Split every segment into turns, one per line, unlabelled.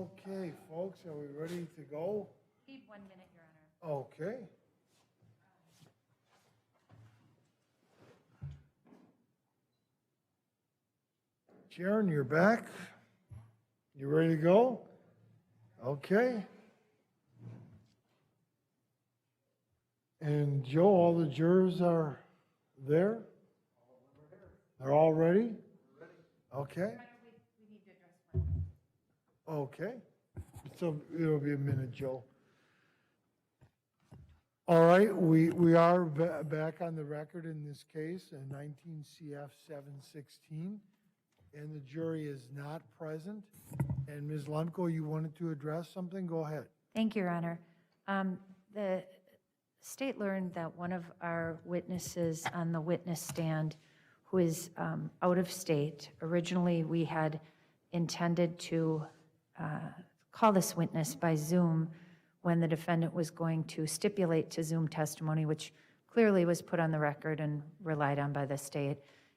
Okay, folks, are we ready to go?
Need 1 minute, Your Honor.
Okay. Sharon, you're back. You ready to go? Okay. And Joe, all the jurors are there? They're all ready? Okay.
We need to address one.
Okay. So it'll be a minute, Joe. All right, we are back on the record in this case, 19 CF 716, and the jury is not present. And Ms. Lemko, you wanted to address something? Go ahead.
Thank you, Your Honor. The state learned that one of our witnesses on the witness stand who is out of state, originally we had intended to call this witness by Zoom when the defendant was going to stipulate to Zoom testimony, which clearly was put on the record and relied on by the state.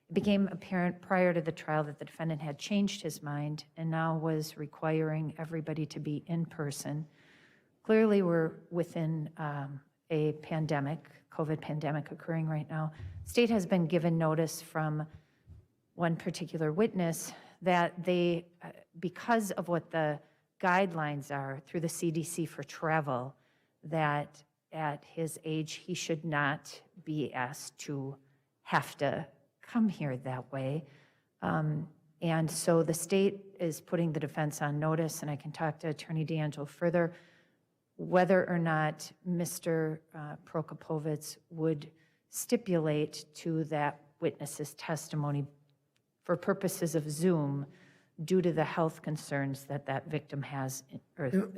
It became apparent prior to the trial that the defendant had changed his mind and now was requiring everybody to be in person. Clearly, we're within a pandemic, COVID pandemic occurring right now. State has been given notice from one particular witness that they, because of what the guidelines are through the CDC for travel, that at his age, he should not be asked to have to come here that way. And so the state is putting the defense on notice, and I can talk to Attorney DeAngelo further, whether or not Mr. Prokopovitz would stipulate to that witness's testimony for purposes of Zoom due to the health concerns that that victim has.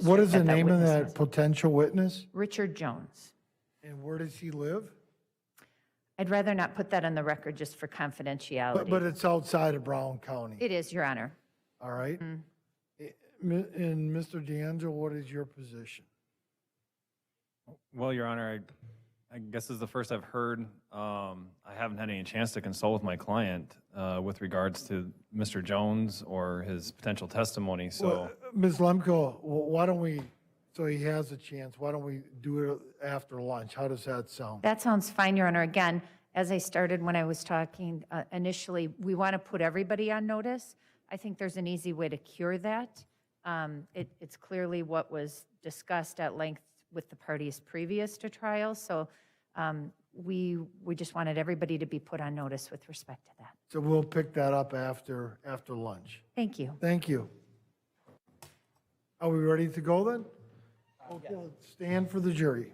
What is the name of that potential witness?
Richard Jones.
And where does he live?
I'd rather not put that on the record just for confidentiality.
But it's outside of Brown County.
It is, Your Honor.
All right. And Mr. DeAngelo, what is your position?
Well, Your Honor, I guess this is the first I've heard. I haven't had any chance to consult with my client with regards to Mr. Jones or his potential testimony. So,
Well, Ms. Lemko, why don't we, so he has a chance, why don't we do it after lunch? How does that sound?
That sounds fine, Your Honor. Again, as I started when I was talking initially, we want to put everybody on notice. I think there's an easy way to cure that. It's clearly what was discussed at length with the parties previous to trial. So we just wanted everybody to be put on notice with respect to that.
So we'll pick that up after lunch.
Thank you.
Thank you. Are we ready to go then? Okay, let's stand for the jury.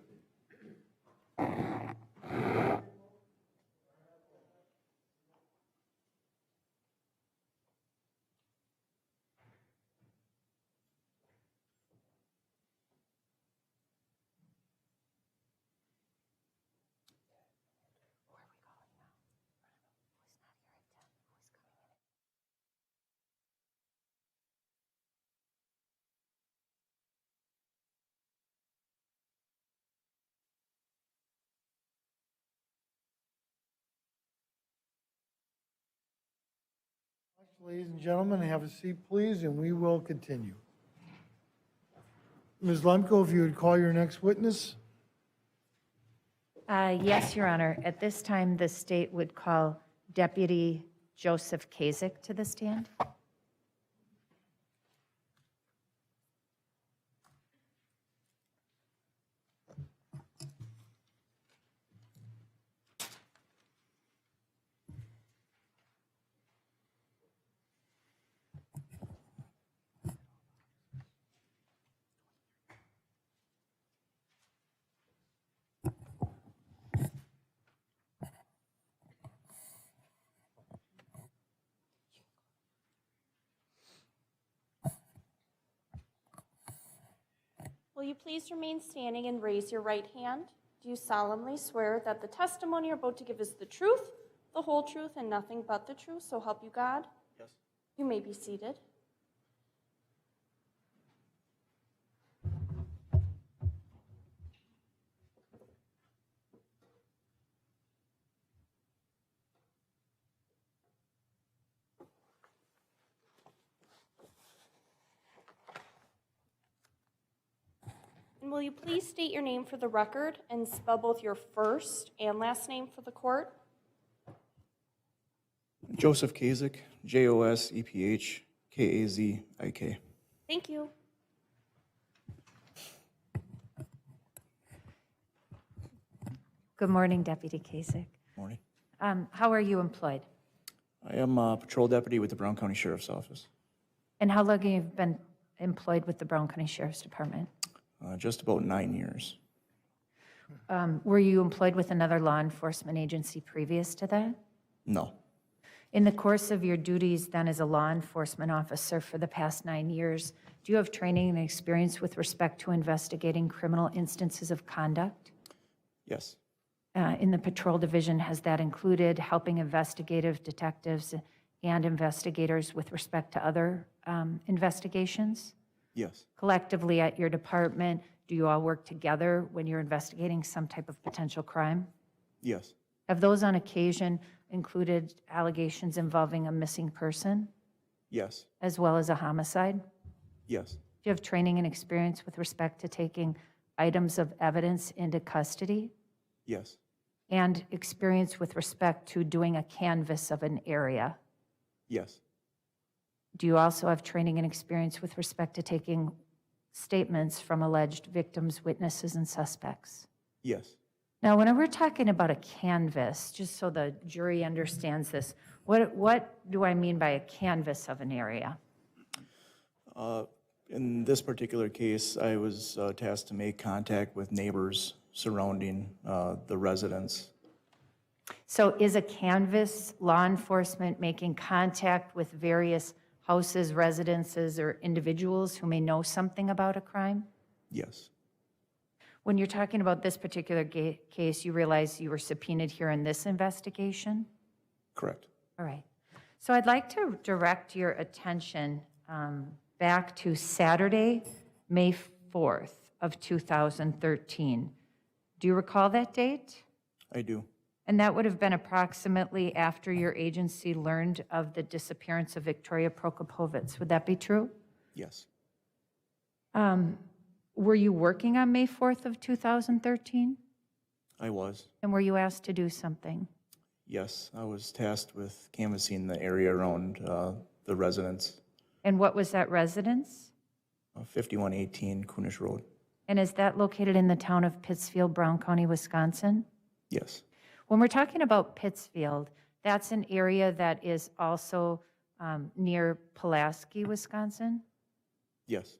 Ladies and gentlemen, have a seat, please, and we will continue. Ms. Lemko, if you would call your next witness.
Yes, Your Honor. At this time, the state would call Deputy Joseph Kazik to the stand.
Will you please remain standing and raise your right hand? Do you solemnly swear that the testimony you're about to give is the truth, the whole truth, and nothing but the truth, so help you God?
Yes.
You may be seated. And will you please state your name for the record and spell both your first and last name for the court?
Joseph Kazik, Joseph Kazik.
Thank you.
Good morning, Deputy Kasich.
Morning.
How are you employed?
I am a patrol deputy with the Brown County Sheriff's Office.
And how long have you been employed with the Brown County Sheriff's Department?
Just about 9 years.
Were you employed with another law enforcement agency previous to that?
No.
In the course of your duties then as a law enforcement officer for the past 9 years, do you have training and experience with respect to investigating criminal instances of conduct?
Yes.
In the patrol division, has that included helping investigative detectives and investigators with respect to other investigations?
Yes.
Collectively at your department, do you all work together when you're investigating some type of potential crime?
Yes.
Have those on occasion included allegations involving a missing person
Yes.
as well as a homicide?
Yes.
Do you have training and experience with respect to taking items of evidence into custody?
Yes.
And experience with respect to doing a canvass of an area?
Yes.
Do you also have training and experience with respect to taking statements from alleged victims, witnesses, and suspects?
Yes.
Now, when we're talking about a canvass, just so the jury understands this, what do I mean by a canvass of an area?
In this particular case, I was tasked to make contact with neighbors surrounding the residence.
So is a canvass law enforcement making contact with various houses, residences, or individuals who may know something about a crime?
Yes.
When you're talking about this particular case, you realize you were subpoenaed here in this investigation?
Correct.
All right. So I'd like to direct your attention back to Saturday, May 4th of 2013. Do you recall that date?
I do.
And that would have been approximately after your agency learned of the disappearance of Victoria Prokopovitz. Would that be true?
Yes.
Were you working on May 4th of 2013?
I was.
And were you asked to do something?
Yes. I was tasked with canvassing the area around the residence.
And what was that residence?
5118 Coonish Road.
And is that located in the town of Pittsfield, Brown County, Wisconsin?
Yes.
When we're talking about Pittsfield, that's an area that is also near Pulaski, Wisconsin?
Yes.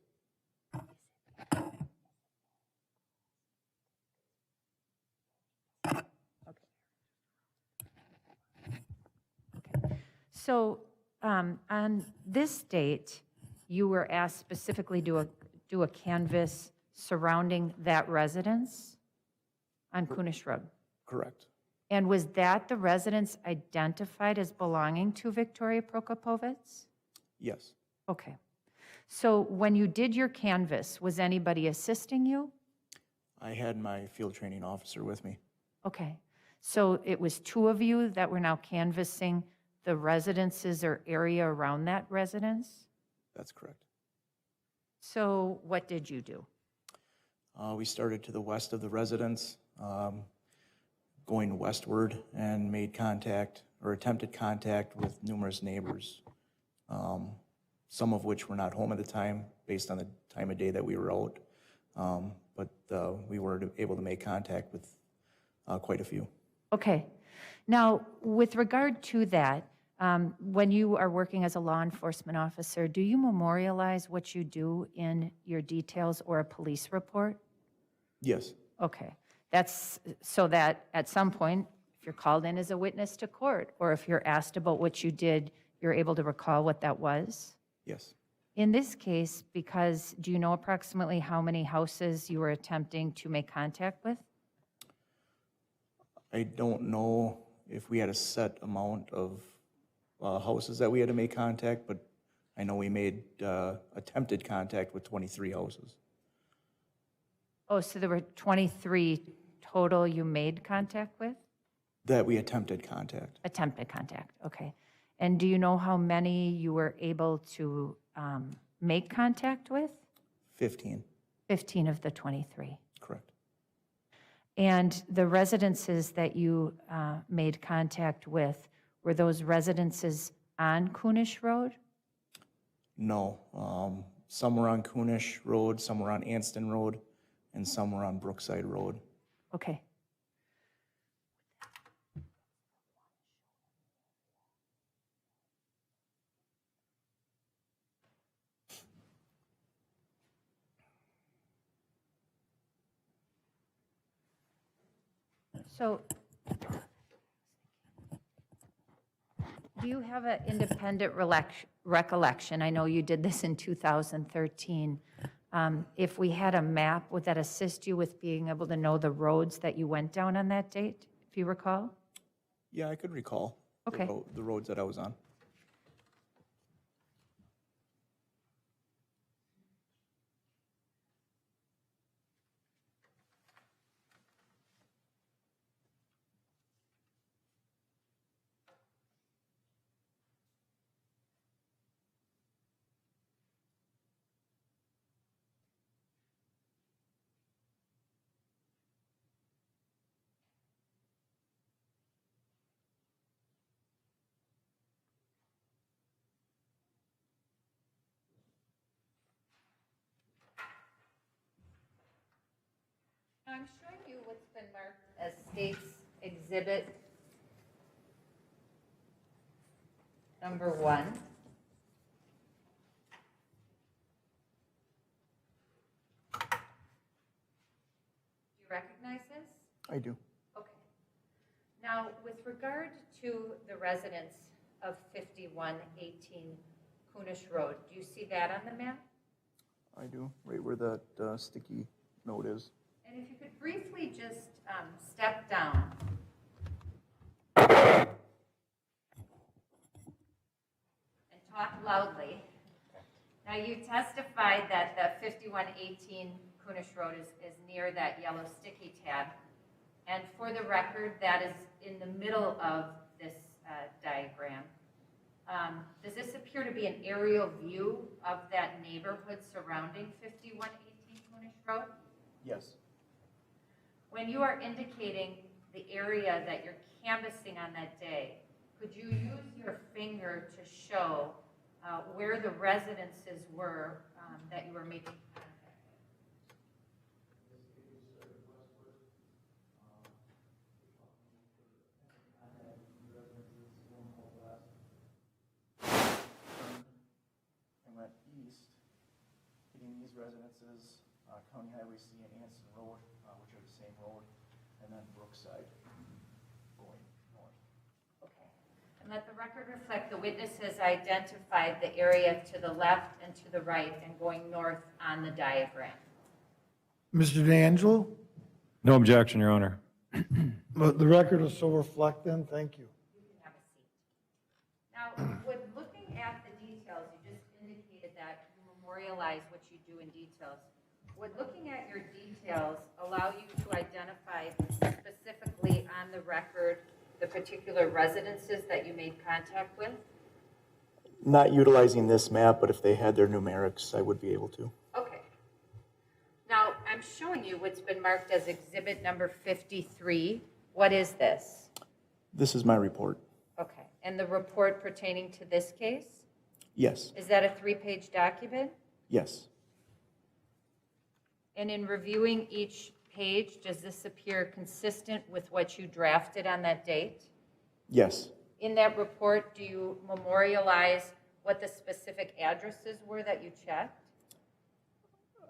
So on this date, you were asked specifically to do a canvass surrounding that residence on Coonish Road.
Correct.
And was that the residence identified as belonging to Victoria Prokopovitz?
Yes.
Okay. So when you did your canvass, was anybody assisting you?
I had my field training officer with me.
Okay. So it was two of you that were now canvassing the residences or area around that residence?
That's correct.
So what did you do?
We started to the west of the residence, going westward, and made contact or attempted contact with numerous neighbors, some of which were not home at the time based on the time of day that we were out. But we were able to make contact with quite a few.
Okay. Now, with regard to that, when you are working as a law enforcement officer, do you memorialize what you do in your details or a police report?
Yes.
Okay. That's so that at some point, if you're called in as a witness to court, or if you're asked about what you did, you're able to recall what that was?
Yes.
In this case, because do you know approximately how many houses you were attempting to make contact with?
I don't know if we had a set amount of houses that we had to make contact, but I know we made attempted contact with 23 houses.
Oh, so there were 23 total you made contact with?
That we attempted contact.
Attempted contact, okay. And do you know how many you were able to make contact with?
15.
15 of the 23.
Correct.
And the residences that you made contact with, were those residences on Coonish Road?
No, some were on Coonish Road, some were on Anston Road, and some were on Brookside Road.
Okay. So, do you have an independent recollection? I know you did this in 2013. If we had a map, would that assist you with being able to know the roads that you went down on that date, if you recall?
Yeah, I could recall
Okay.
the roads that I was on.
I'm showing you what's been marked as State's Exhibit number 1. Do you recognize this?
I do.
Okay. Now, with regard to the residence of 5118 Coonish Road, do you see that on the map?
I do, right where that sticky note is.
And if you could briefly just step down. And talk loudly. Now, you testified that the 5118 Coonish Road is near that yellow sticky tab. And for the record, that is in the middle of this diagram. Does this appear to be an aerial view of that neighborhood surrounding 5118 Coonish Road?
Yes.
When you are indicating the area that you're canvassing on that day, could you use your finger to show where the residences were that you were making contact
And went east, hitting these residences, County Highway C and Anston Road, which are the same road, and then Brookside going north.
Okay. And let the record reflect the witness has identified the area to the left and to the right and going north on the diagram.
Mr. DeAngelo?
No objection, Your Honor.
But the record will so reflect then, thank you.
You can have a seat. Now, with looking at the details, you just indicated that you memorialize what you do in details. Would looking at your details allow you to identify specifically on the record the particular residences that you made contact with?
Not utilizing this map, but if they had their numerics, I would be able to.
Okay. Now, I'm showing you what's been marked as exhibit number 53. What is this?
This is my report.
Okay. And the report pertaining to this case?
Yes.
Is that a 3-page document?
Yes.
And in reviewing each page, does this appear consistent with what you drafted on that date?
Yes.
In that report, do you memorialize what the specific addresses were that you checked?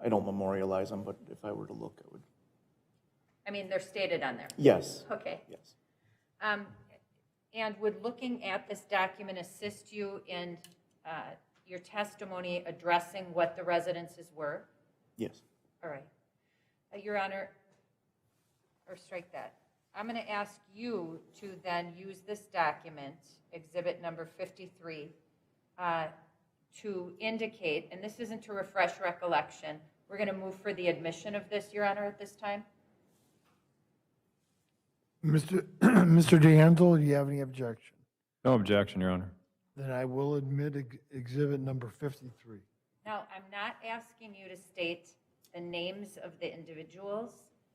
I don't memorialize them, but if I were to look, I would.
I mean, they're stated on there.
Yes.
Okay.
Yes.
And would looking at this document assist you in your testimony addressing what the residences were?
Yes.
All right. Your Honor, or strike that. I'm going to ask you to then use this document, exhibit number 53, to indicate, and this isn't to refresh recollection, we're going to move for the admission of this, Your Honor, at this time.
Mr. DeAngelo, do you have any objection?
No objection, Your Honor.
Then I will admit exhibit number 53.
Now, I'm not asking you to state the names of the individuals.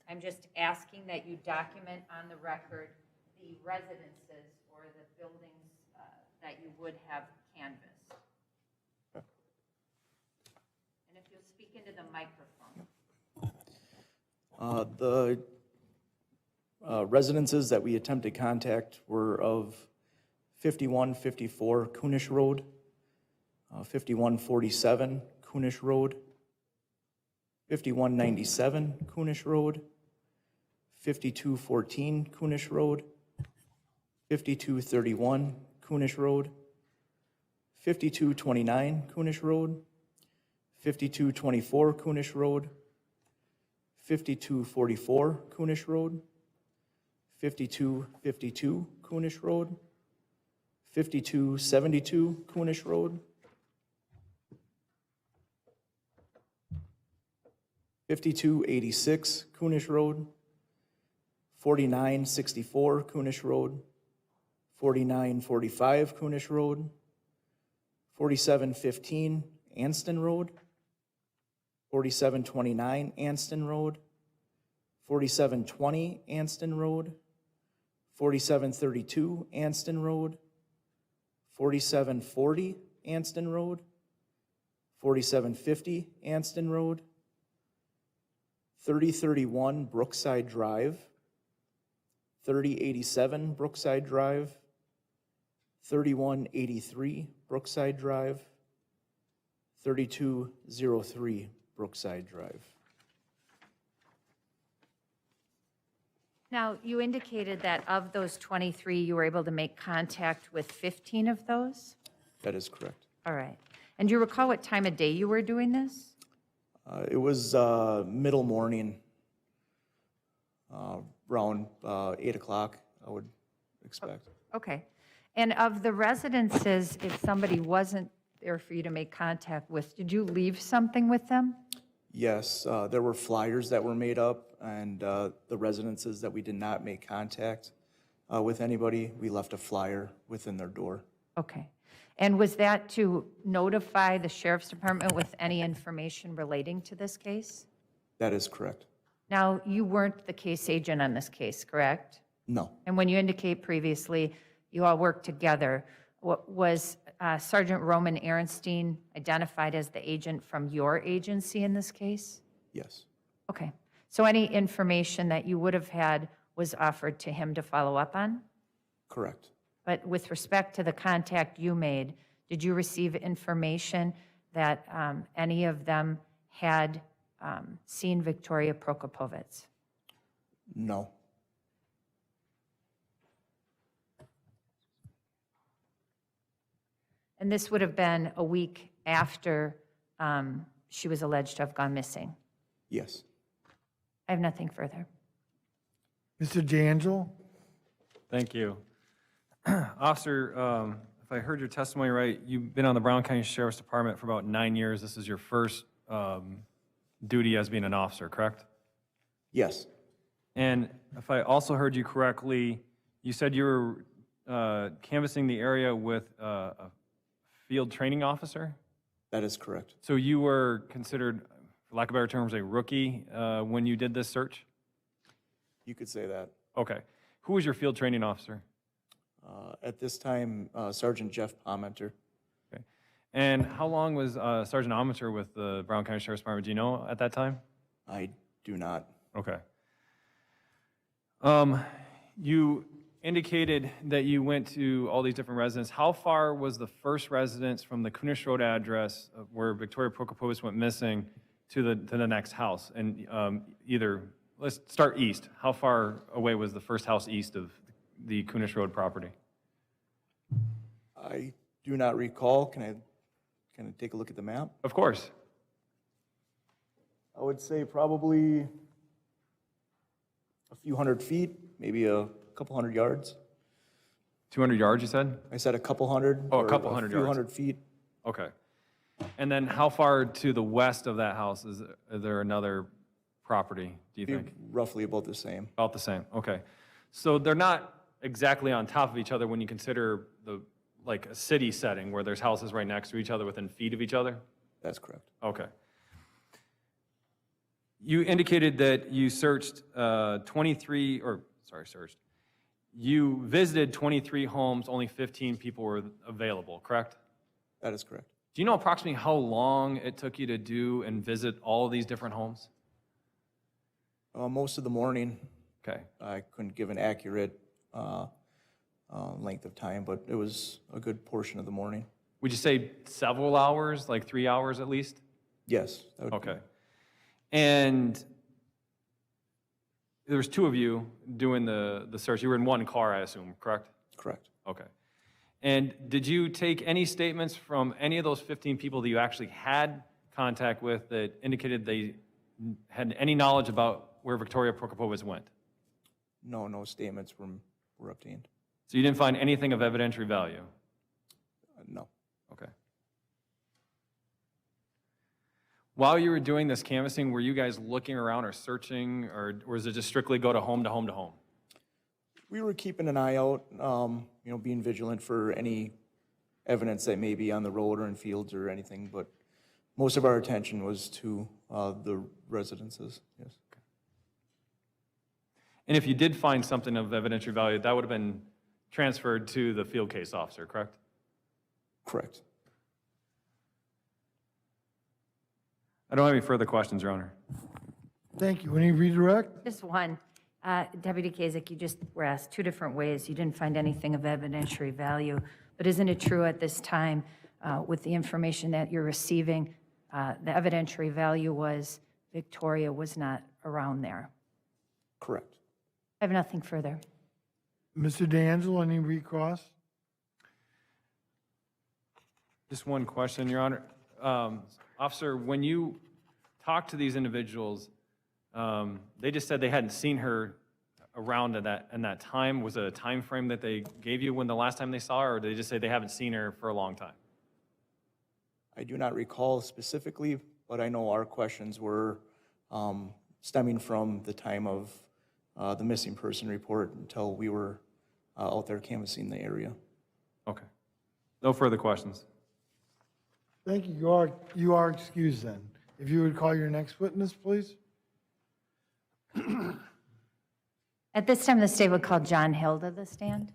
I'm just asking that you document on the record the residences or the buildings that you would have canvassed. And if you'll speak into the microphone.
The residences that we attempted contact were of 5154 Coonish Road, 5147 Coonish Road, 5197 Coonish Road, 5214 Coonish Road, 5231 Coonish Road, 5229 Coonish Road, 5224 Coonish Road, 5244 Coonish Road, 5252 Coonish Road, 5272 Coonish Road, 5286 Coonish Road, 4964 Coonish Road, 4945 Coonish Road, 4715 Anston Road, 4729 Anston Road, 4720 Anston Road, 4732 Anston Road, 4740 Anston Road, 4750 Anston Road, 3031 Brookside Drive, 3087 Brookside Drive, 3183 Brookside Drive, 3203 Brookside Drive.
Now, you indicated that of those 23, you were able to make contact with 15 of those?
That is correct.
All right. And do you recall what time of day you were doing this?
It was middle morning, around 8 o'clock, I would expect.
Okay. And of the residences, if somebody wasn't there for you to make contact with, did you leave something with them?
Yes, there were flyers that were made up, and the residences that we did not make contact with anybody, we left a flyer within their door.
Okay. And was that to notify the sheriff's department with any information relating to this case?
That is correct.
Now, you weren't the case agent on this case, correct?
No,
And when you indicate previously, you all worked together, was Sergeant Roman Ehrenstein identified as the agent from your agency in this case?
yes,
Okay. So any information that you would have had was offered to him to follow up on?
correct.
But with respect to the contact you made, did you receive information that any of them had seen Victoria Prokopovitz?
No,
And this would have been a week after she was alleged to have gone missing.
yes.
I have nothing further.
Mr. DeAngelo?
Thank you. Officer, if I heard your testimony right, you've been on the Brown County Sheriff's Department for about 9 years. This is your first duty as being an officer, correct?
Yes,
And if I also heard you correctly, you said you were canvassing the area with a field training officer?
that is correct.
So you were considered, for lack of better terms, a rookie when you did this search?
You could say that.
Okay. Who was your field training officer?
At this time, Sergeant Jeff Palmenter.
Okay. And how long was Sergeant Amenter with the Brown County Sheriff's Department? Do you know at that time?
I do not.
Okay. You indicated that you went to all these different residences. How far was the first residence from the Coonish Road address where Victoria Prokopovitch went missing to the next house? And let's start east. How far away was the first house east of the Coonish Road property?
I do not recall. Can I take a look at the map?
Of course.
I would say probably a few hundred feet, maybe a couple hundred yards.
200 yards, you said?
I said a couple hundred.
Oh, a
or
couple hundred
few
yards.
hundred feet.
Okay. And then how far to the west of that house is there another property, do you
Be
think?
roughly about the same.
About the same, okay. So they're not exactly on top of each other when you consider like a city setting where there's houses right next to each other within feet of each other?
That's correct.
Okay. You indicated that you searched you visited 23 homes, only 15 people were available, correct?
That is correct.
Do you know approximately how long it took you to do and visit all these different homes?
Most of the morning,
Okay.
I couldn't give an accurate length of time, but it was a good portion of the morning.
Would you say several hours, like 3 hours at least?
Yes. That would be-
Okay. And there was 2 of you doing the search. You were in one car, I assume, correct?
Correct.
Okay. And did you take any statements from any of those 15 people that you actually had contact with that indicated they had any knowledge about where Victoria Prokopovitch went?
No statements were obtained.
So you didn't find anything of evidentiary value?
No.
Okay. While you were doing this canvassing, were you guys looking around or searching, or was it just strictly go to home to home to home?
We were keeping an eye out, being vigilant for any evidence that may be on the road or in fields or anything, but most of our attention was to the residences, yes.
And if you did find something of evidentiary value, that would have been transferred to the field case officer, correct?
Correct.
I don't have any further questions, Your Honor.
Thank you. Any redirect?
Just one. Deputy Kazik, you just were asked 2 different ways. You didn't find anything of evidentiary value, but isn't it true at this time, with the information that you're receiving, the evidentiary value was Victoria was not around there?
Correct.
I have nothing further.
Mr. DeAngelo, any recross?
Just one question, Your Honor. Officer, when you talked to these individuals, they just said they hadn't seen her around in that time. Was it a time frame that they gave you when the last time they saw her, or did they just say they haven't seen her for a long time?
I do not recall specifically, but I know our questions were stemming from the time of the missing person report until we were out there canvassing the area.
Okay. No further questions.
Thank you. You are excused then. If you would call your next witness, please.
At this time, the state would call John Hill to the stand.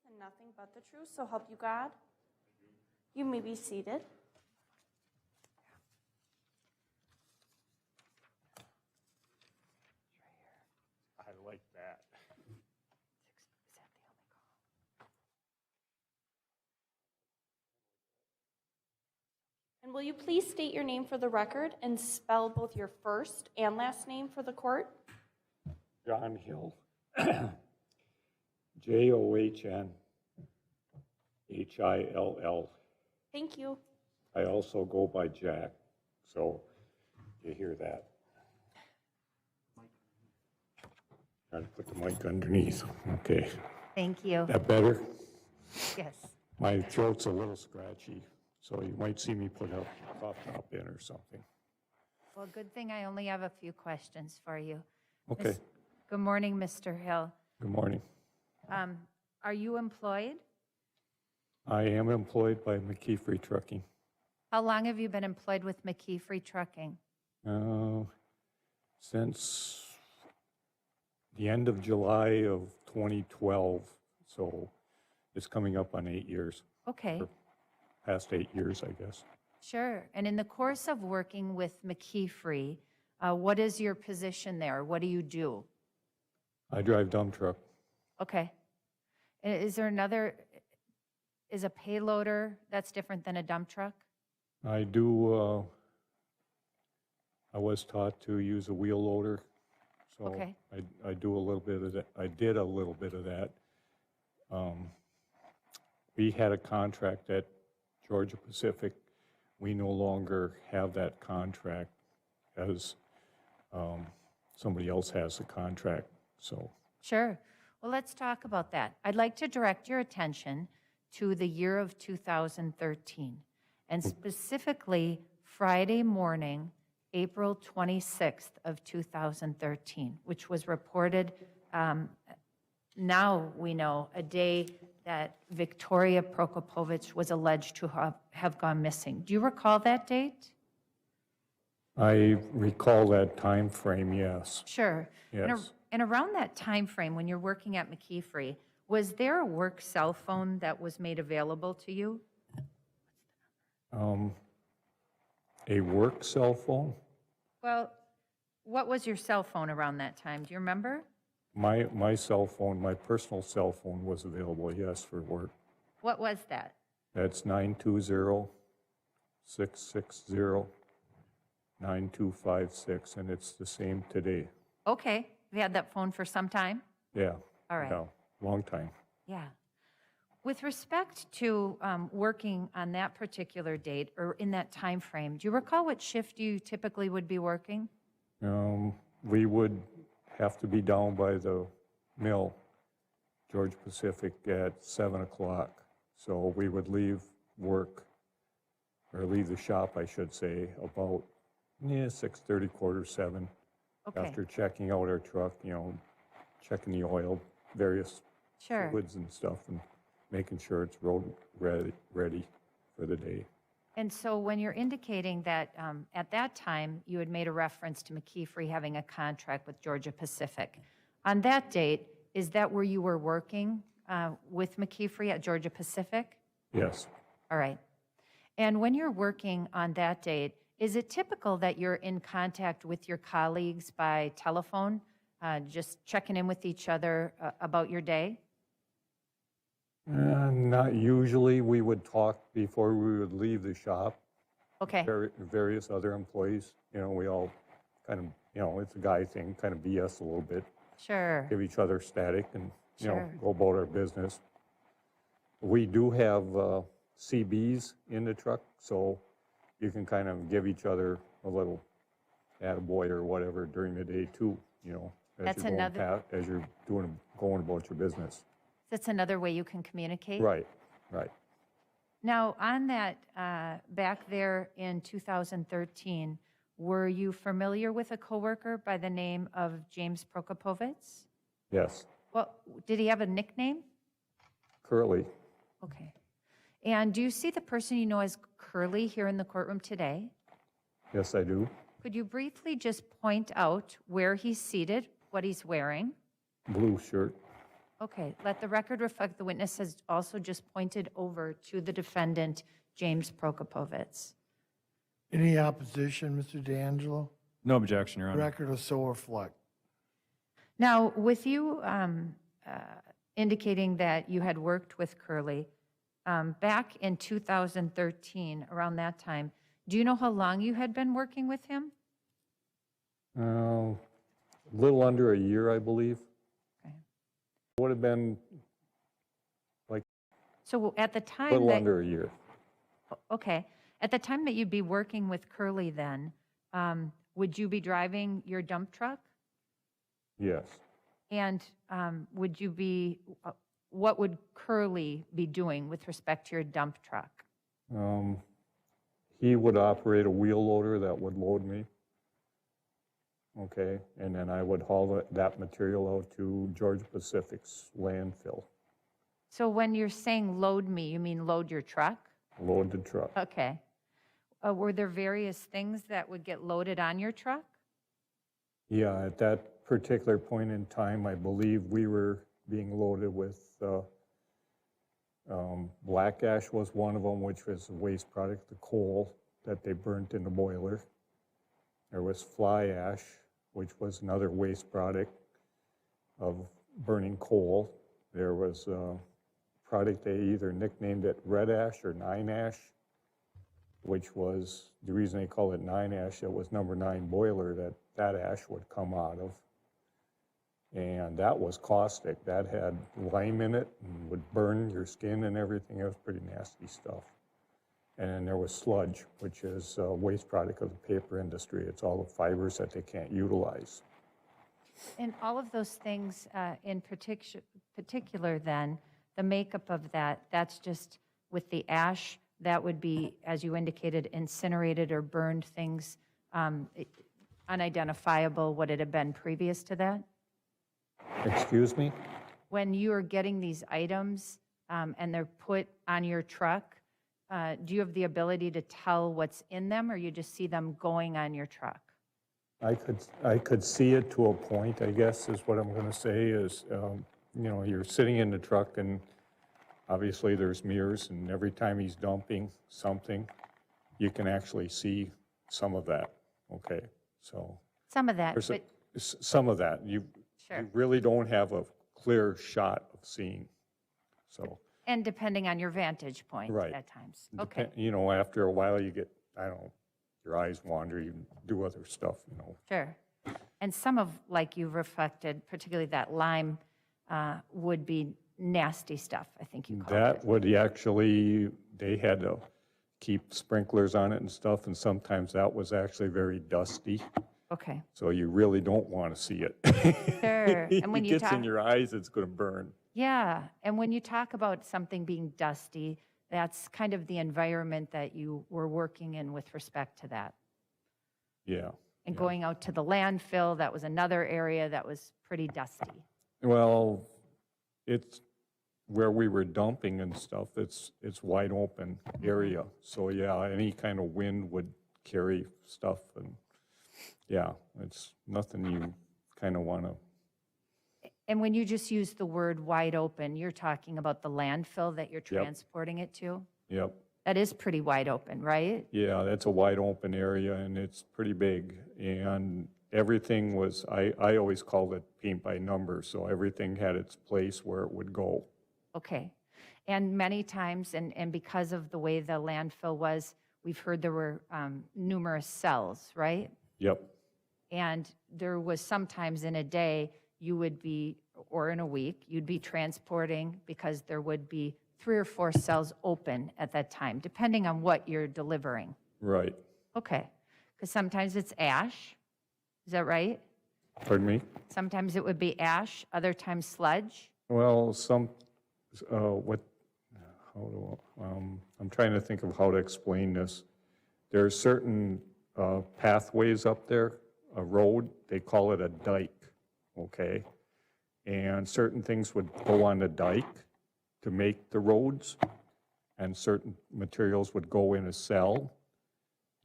And nothing but the truth, so help you God. You may be seated.
I like that.
And will you please state your name for the record and spell both your first and last name for the court?
John Hill. John Hill.
Thank you.
I also go by Jack, so you hear that. Try to put the mic underneath. Okay.
Thank you.
That better?
Yes.
My throat's a little scratchy, so you might see me put a cough drop in or something.
Well, good thing I only have a few questions for you.
Okay.
Good morning, Mr. Hill.
Good morning.
Are you employed?
I am employed by McKeefrey Trucking.
How long have you been employed with McKeefrey Trucking?
Since the end of July of 2012, so it's coming up on 8 years,
Okay,
past 8 years, I guess.
sure. And in the course of working with McKeefrey, what is your position there? What do you do?
I drive dump truck.
Okay. Is there another, is a payloader that's different than a dump truck?
I do, I was taught to use a wheel loader, so
Okay.
I do a little bit of that. I did a little bit of that. We had a contract at Georgia Pacific. We no longer have that contract as somebody else has the contract, so.
Sure. Well, let's talk about that. I'd like to direct your attention to the year of 2013, and specifically Friday morning, April 26th of 2013, which was reported, now we know, a day that Victoria Prokopovitch was alleged to have gone missing. Do you recall that date?
I recall that time frame, yes.
Sure.
Yes.
And around that time frame, when you're working at McKeefrey, was there a work cell phone that was made available to you?
A work cell phone?
Well, what was your cell phone around that time? Do you remember?
My cell phone, my personal cell phone was available, yes, for work.
What was that?
That's 920-660-9256, and it's the same today.
Okay. You've had that phone for some time?
Yeah.
All right.
Yeah, long time.
Yeah. With respect to working on that particular date or in that time frame, do you recall what shift you typically would be working?
We would have to be down by the mill, Georgia Pacific, at 7 o'clock. So we would leave work, or leave the shop, I should say, about 6:30, 6:45.
Okay.
After checking out our truck, checking the oil, various
Sure.
fluids and stuff, and making sure it's road ready for the day.
And so when you're indicating that at that time you had made a reference to McKeefrey having a contract with Georgia Pacific, on that date, is that where you were working with McKeefrey at Georgia Pacific?
Yes.
All right. And when you're working on that date, is it typical that you're in contact with your colleagues by telephone, just checking in with each other about your day?
Not usually. We would talk before we would leave the shop.
Okay.
Various other employees, we all kind of, it's a guy thing, kind of BS a little bit,
Sure.
give each other static and,
Sure.
go about our business. We do have CBs in the truck, so you can kind of give each other a little attaboy or whatever during the day too,
That's
you're
another-
as you're going about your business.
That's another way you can communicate?
Right.
Now, on that, back there in 2013, were you familiar with a coworker by the name of James Prokopovitz?
Yes.
Well, did he have a nickname?
Curly.
Okay. And do you see the person you know as Curly here in the courtroom today?
Yes, I do.
Could you briefly just point out where he's seated, what he's wearing?
Blue shirt.
Okay, let the record reflect the witness has also just pointed over to the defendant, James Prokopovitz.
Any opposition, Mr. D'Angelo?
No objection, Your
The
Honor.
record will so reflect.
Now, with you indicating that you had worked with Curly, back in 2013, around that time, do you know how long you had been working with him?
A little under a year, I believe.
Okay.
Would have been
So at the
a
time
little
that,
under a year.
okay, at the time that you'd be working with Curly then, would you be driving your dump truck?
Yes.
And would you be, what would Curly be doing with respect to your dump truck?
He would operate a wheel loader that would load me. Okay, and then I would haul that material out to Georgia Pacific's landfill.
So when you're saying load me, you mean load your truck?
Load the truck.
Okay. Were there various things that would get loaded on your truck?
Yeah, at that particular point in time, I believe we were being loaded with black ash was one of them, which was a waste product, the coal that they burnt in the boiler. There was fly ash, which was another waste product of burning coal. There was a product they either nicknamed it red ash or 9 ash, which was, the reason they call it 9 ash, it was number 9 boiler that ash would come out of. And that was caustic. That had lime in it and would burn your skin and everything. It was pretty nasty stuff. And then there was sludge, which is a waste product of the paper industry. It's all the fibers that they can't utilize.
And all of those things in particular then, the makeup of that's just with the ash, that would be, as you indicated, incinerated or burned things, unidentifiable, what it had been previous to that?
Excuse me?
When you are getting these items and they're put on your truck, do you have the ability to tell what's in them, or you just see them going on your truck?
I could see it to a point, I guess, is what I'm going to say is, you know, you're sitting in the truck and obviously there's mirrors, and every time he's dumping something, you can actually see some of that, okay? So
Some of that,
there's
but
some of that. You really don't have a clear shot of seeing, so.
and depending on your vantage point
Right.
at times. Okay,
You know, after a while you get, I don't know, your eyes wander, you do other stuff, you know.
sure. And some of, like you reflected, particularly that lime, would be nasty stuff, I think you called
That
it.
would actually, they had to keep sprinklers on it and stuff, and sometimes that was actually very dusty,
Okay,
so you really don't want to see it.
sure. And when
It
you
gets
talk,
in your eyes, it's going to burn.
yeah, and when you talk about something being dusty, that's kind of the environment that you were working in with respect to that.
Yeah.
And going out to the landfill, that was another area that was pretty dusty.
Well, it's where we were dumping and stuff, it's wide open area. So yeah, any kind of wind would carry stuff, and yeah, it's nothing you kind of want to.
And when you just use the word wide open, you're talking about the landfill that you're transporting it to?
Yep.
That is pretty wide open, right?
Yeah, that's a wide open area and it's pretty big. And everything was, I always called it paint by number. So everything had its place where it would go.
Okay. And many times, and because of the way the landfill was, we've heard there were numerous cells, right?
Yep.
And there was sometimes in a day, you would be, or in a week, you'd be transporting because there would be 3 or 4 cells open at that time, depending on what you're delivering.
Right.
Okay. Because sometimes it's ash. Is that right?
Pardon me?
Sometimes it would be ash, other times sludge.
Well, I'm trying to think of how to explain this. There are certain pathways up there, a road, they call it a dike, okay? And certain things would go on the dike to make the roads, and certain materials would go in a cell,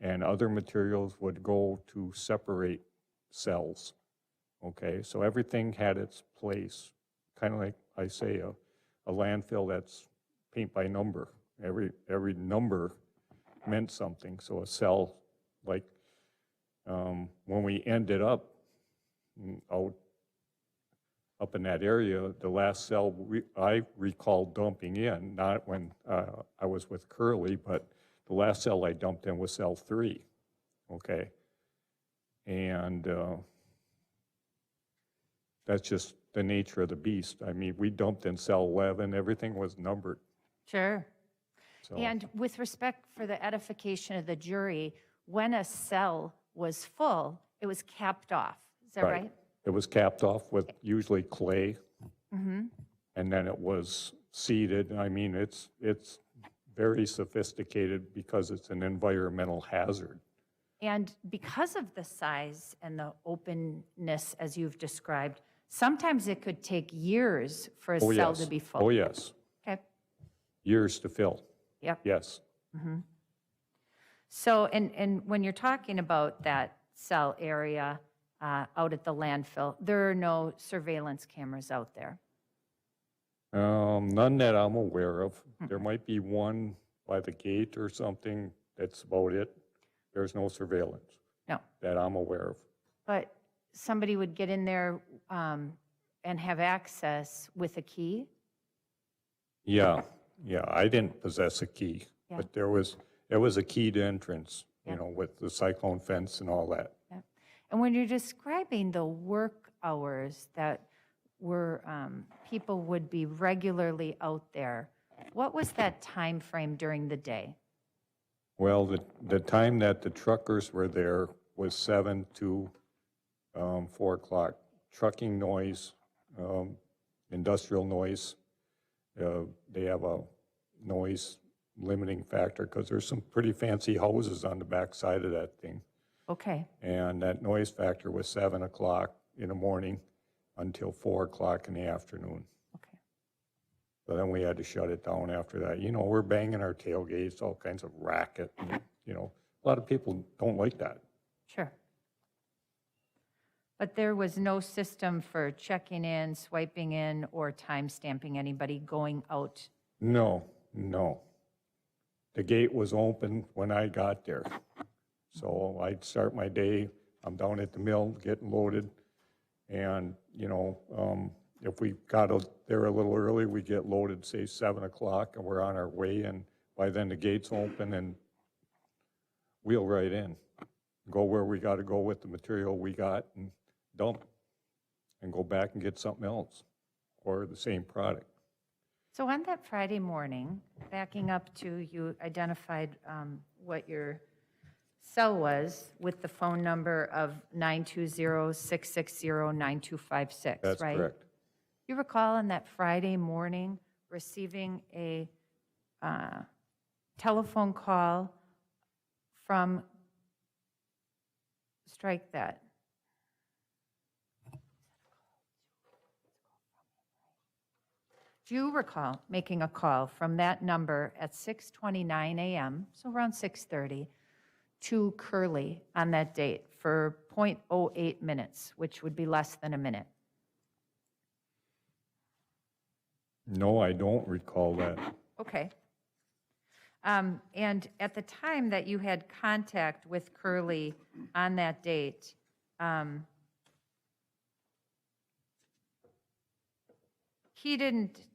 and other materials would go to separate cells, okay? So everything had its place, kind of like I say, a landfill that's paint by number. Every number meant something. So a cell, like when we ended up up in that area, the last cell I recall dumping in, not when I was with Curly, but the last cell I dumped in was cell 3, okay? And that's just the nature of the beast. I mean, we dumped in cell 11, everything was numbered.
Sure.
So.
And with respect for the edification of the jury, when a cell was full, it was capped off. Is that right?
It was capped off with usually clay, and then it was seeded. I mean, it's very sophisticated because it's an environmental hazard.
And because of the size and the openness, as you've described, sometimes it could take years for a cell to be full.
Oh, yes. Years to fill,
Yep.
yes.
So, and when you're talking about that cell area out at the landfill, there are no surveillance cameras out there?
None that I'm aware of. There might be one by the gate or something, that's about it. There's no surveillance
No.
that I'm aware of.
But somebody would get in there and have access with a key?
Yeah, I didn't possess a key,
Yeah.
but there was a keyed entrance,
Yeah.
you know, with the cyclone fence and all that.
Yeah. And when you're describing the work hours that were, people would be regularly out there, what was that time frame during the day?
Well, the time that the truckers were there was 7 to 4 o'clock. Trucking noise, industrial noise, they have a noise limiting factor because there's some pretty fancy houses on the back side of that thing.
Okay,
And that noise factor was 7 o'clock in the morning until 4 o'clock in the afternoon.
okay.
So then we had to shut it down after that. You know, we're banging our tailgates, all kinds of racket, and, you know. A lot of people don't like that.
Sure. But there was no system for checking in, swiping in, or time stamping anybody going out?
No. The gate was open when I got there. So I'd start my day, I'm down at the mill getting loaded. And, you know, if we got there a little early, we get loaded, say 7 o'clock, and we're on our way. And by then the gate's open and wheel right in. Go where we got to go with the material we got and dump. And go back and get something else or the same product.
So on that Friday morning, backing up to, you identified what your cell was with the phone number of 920-660-9256, right?
That's correct.
You recall on that Friday morning receiving a telephone call from, strike that. Do you recall making a call from that number at 6:29 a.m., so around 6:30, to Curly on that date for .08 minutes, which would be less than a minute?
No, I don't recall that.
Okay. And at the time that you had contact with Curly on that date, he didn't,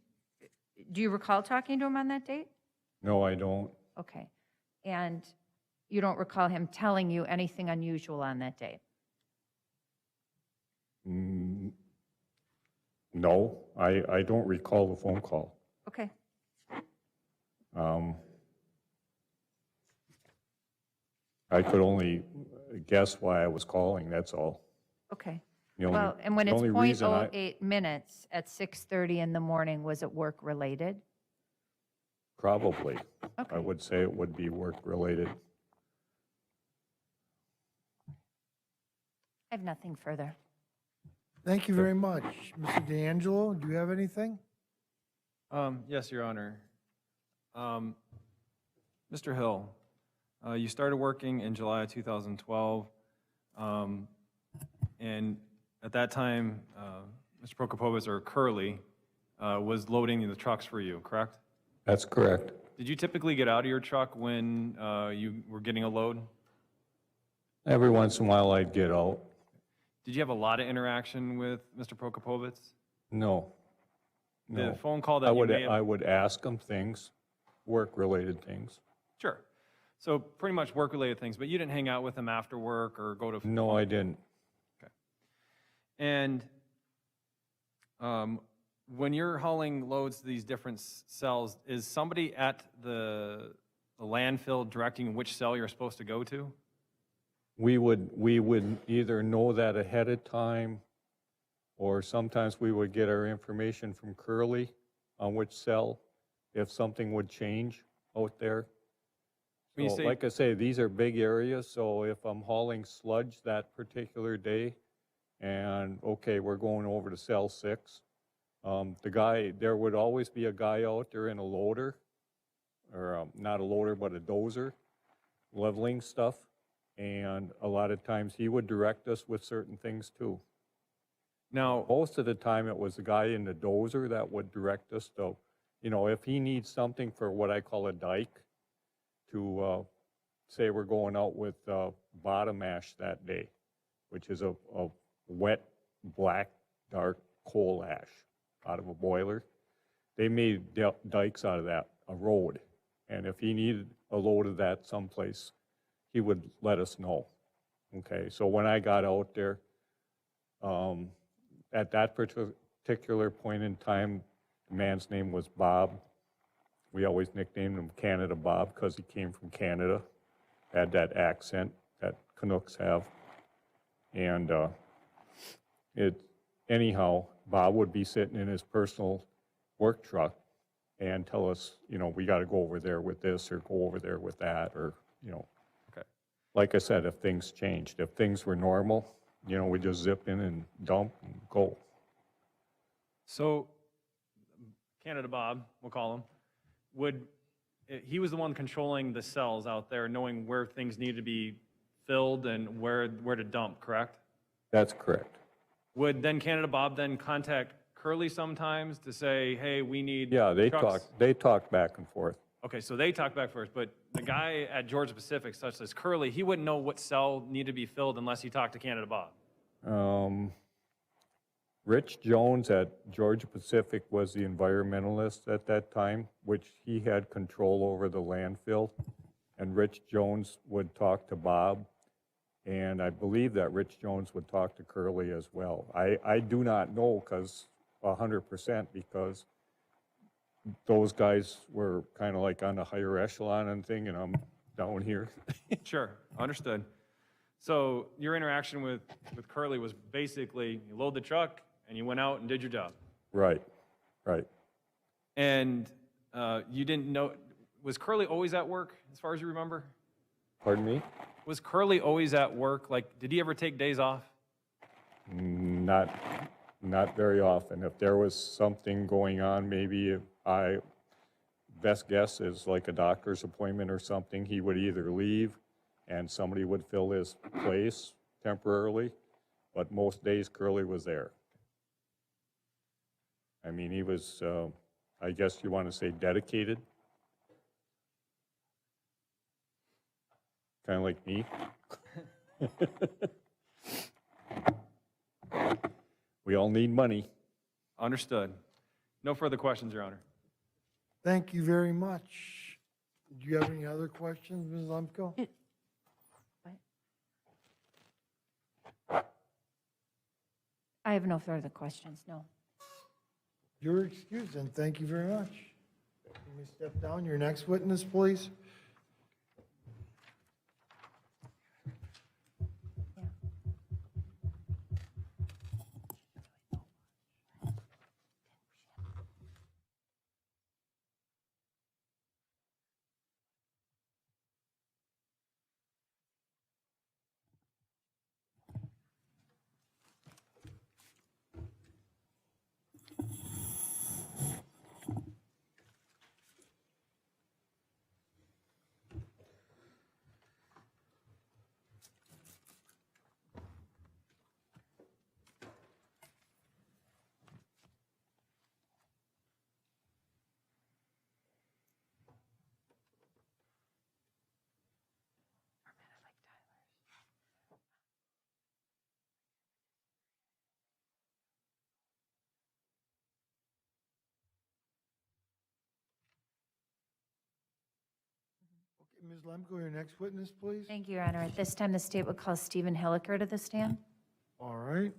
do you recall talking to him on that date?
No, I don't.
Okay. And you don't recall him telling you anything unusual on that date?
No, I don't recall the phone call.
Okay.
I could only guess why I was calling, that's all.
Okay.
The only-
Well, and when
the
it's
only reason I-
.08 minutes at 6:30 in the morning, was it work-related?
Probably. I
Okay.
would say it would be work-related.
I have nothing further.
Thank you very much. Mr. D'Angelo, do you have anything?
Yes, Your Honor. Mr. Hill, you started working in July of 2012, and at that time, Mr. Prokopovitz, or Curly, was loading the trucks for you, correct?
That's correct.
Did you typically get out of your truck when you were getting a load?
Every once in a while I'd get out.
Did you have a lot of interaction with Mr. Prokopovitz?
No.
The
No.
phone call that
I
you
would,
may have...
I would ask them things, work-related things.
Sure. So pretty much work-related things, but you didn't hang out with him after work or go to...
No, I didn't.
Okay. And when you're hauling loads to these different cells, is somebody at the landfill directing which cell you're supposed to go to?
We would either know that ahead of time, or sometimes we would get our information from Curly on which cell, if something would change out there.
When you
So,
say-
like I say, these are big areas, so if I'm hauling sludge that particular day, and, okay, we're going over to cell 6, there would always be a guy out there in a loader or not a loader, but a dozer, leveling stuff. And a lot of times he would direct us with certain things too.
Now,
Most of the time, it was the guy in the dozer that would direct us to, if he needs something for what I call a dike, to say we're going out with bottom ash that day, which is a wet, black, dark coal ash out of a boiler. They made dikes out of that, a road. And if he needed a load of that someplace, he would let us know. Okay, so when I got out there, at that particular point in time, the man's name was Bob. We always nicknamed him Canada Bob because he came from Canada, had that accent that Canucks have. And anyhow, Bob would be sitting in his personal work truck and tell us, we got to go over there with this or go over there with that, or,
okay.
like I said, if things changed. If things were normal, we just zip in and dump and go.
So, Canada Bob, we'll call him, he was the one controlling the cells out there, knowing where things needed to be filled and where to dump, correct?
That's correct.
Would then Canada Bob then contact Curly sometimes to say, hey, we need
Yeah, they
trucks?
talked back and forth.
Okay, so they talked back first, but the guy at Georgia Pacific, such as Curly, he wouldn't know what cell needed to be filled unless he talked to Canada Bob.
Rich Jones at Georgia Pacific was the environmentalist at that time, which he had control over the landfill. And Rich Jones would talk to Bob, and I believe that Rich Jones would talk to Curly as well. I do not know 100% because those guys were kind of like on the higher echelon and thing, and I'm down here.
Sure, understood. So your interaction with Curly was basically you load the truck and you went out and did your job.
Right, right.
And you didn't know, was Curly always at work as far as you remember?
Pardon me?
Was Curly always at work? Like, did he ever take days off?
Not very often. If there was something going on, maybe best guess is like a doctor's appointment or something, he would either leave and somebody would fill his place temporarily, but most days Curly was there. I mean, he was, I guess you want to say dedicated. Kind of like me. We all need money.
Understood. No further questions, Your Honor.
Thank you very much. Do you have any other questions, Ms. Lemko?
I have no further questions, no.
You're excused, and thank you very much. Let me step down. Your next witness, please. Okay, Ms. Lemko, your next witness, please.
Thank you, Your Honor. At this time, the state would call Stephen Hillaker to the stand.
All right.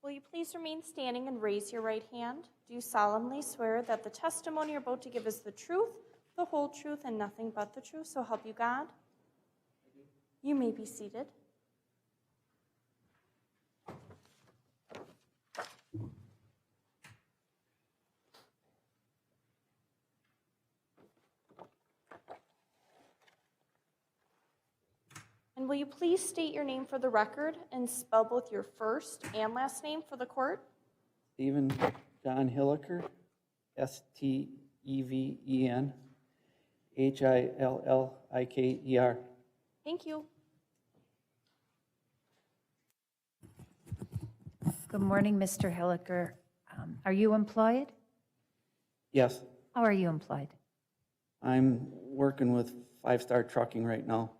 Will you please remain standing and raise your right hand? Do you solemnly swear that the testimony you're about to give is the truth, the whole truth, and nothing but the truth, so help you God? You may be seated. will you please state your name for the record and spell both your first and last name for the court?
Stephen John Hillaker, Steven Hilliker.
Thank you.
Good morning, Mr. Hillaker. Are you employed?
Yes,
How are you employed?
I'm working with 5-Star Trucking right now.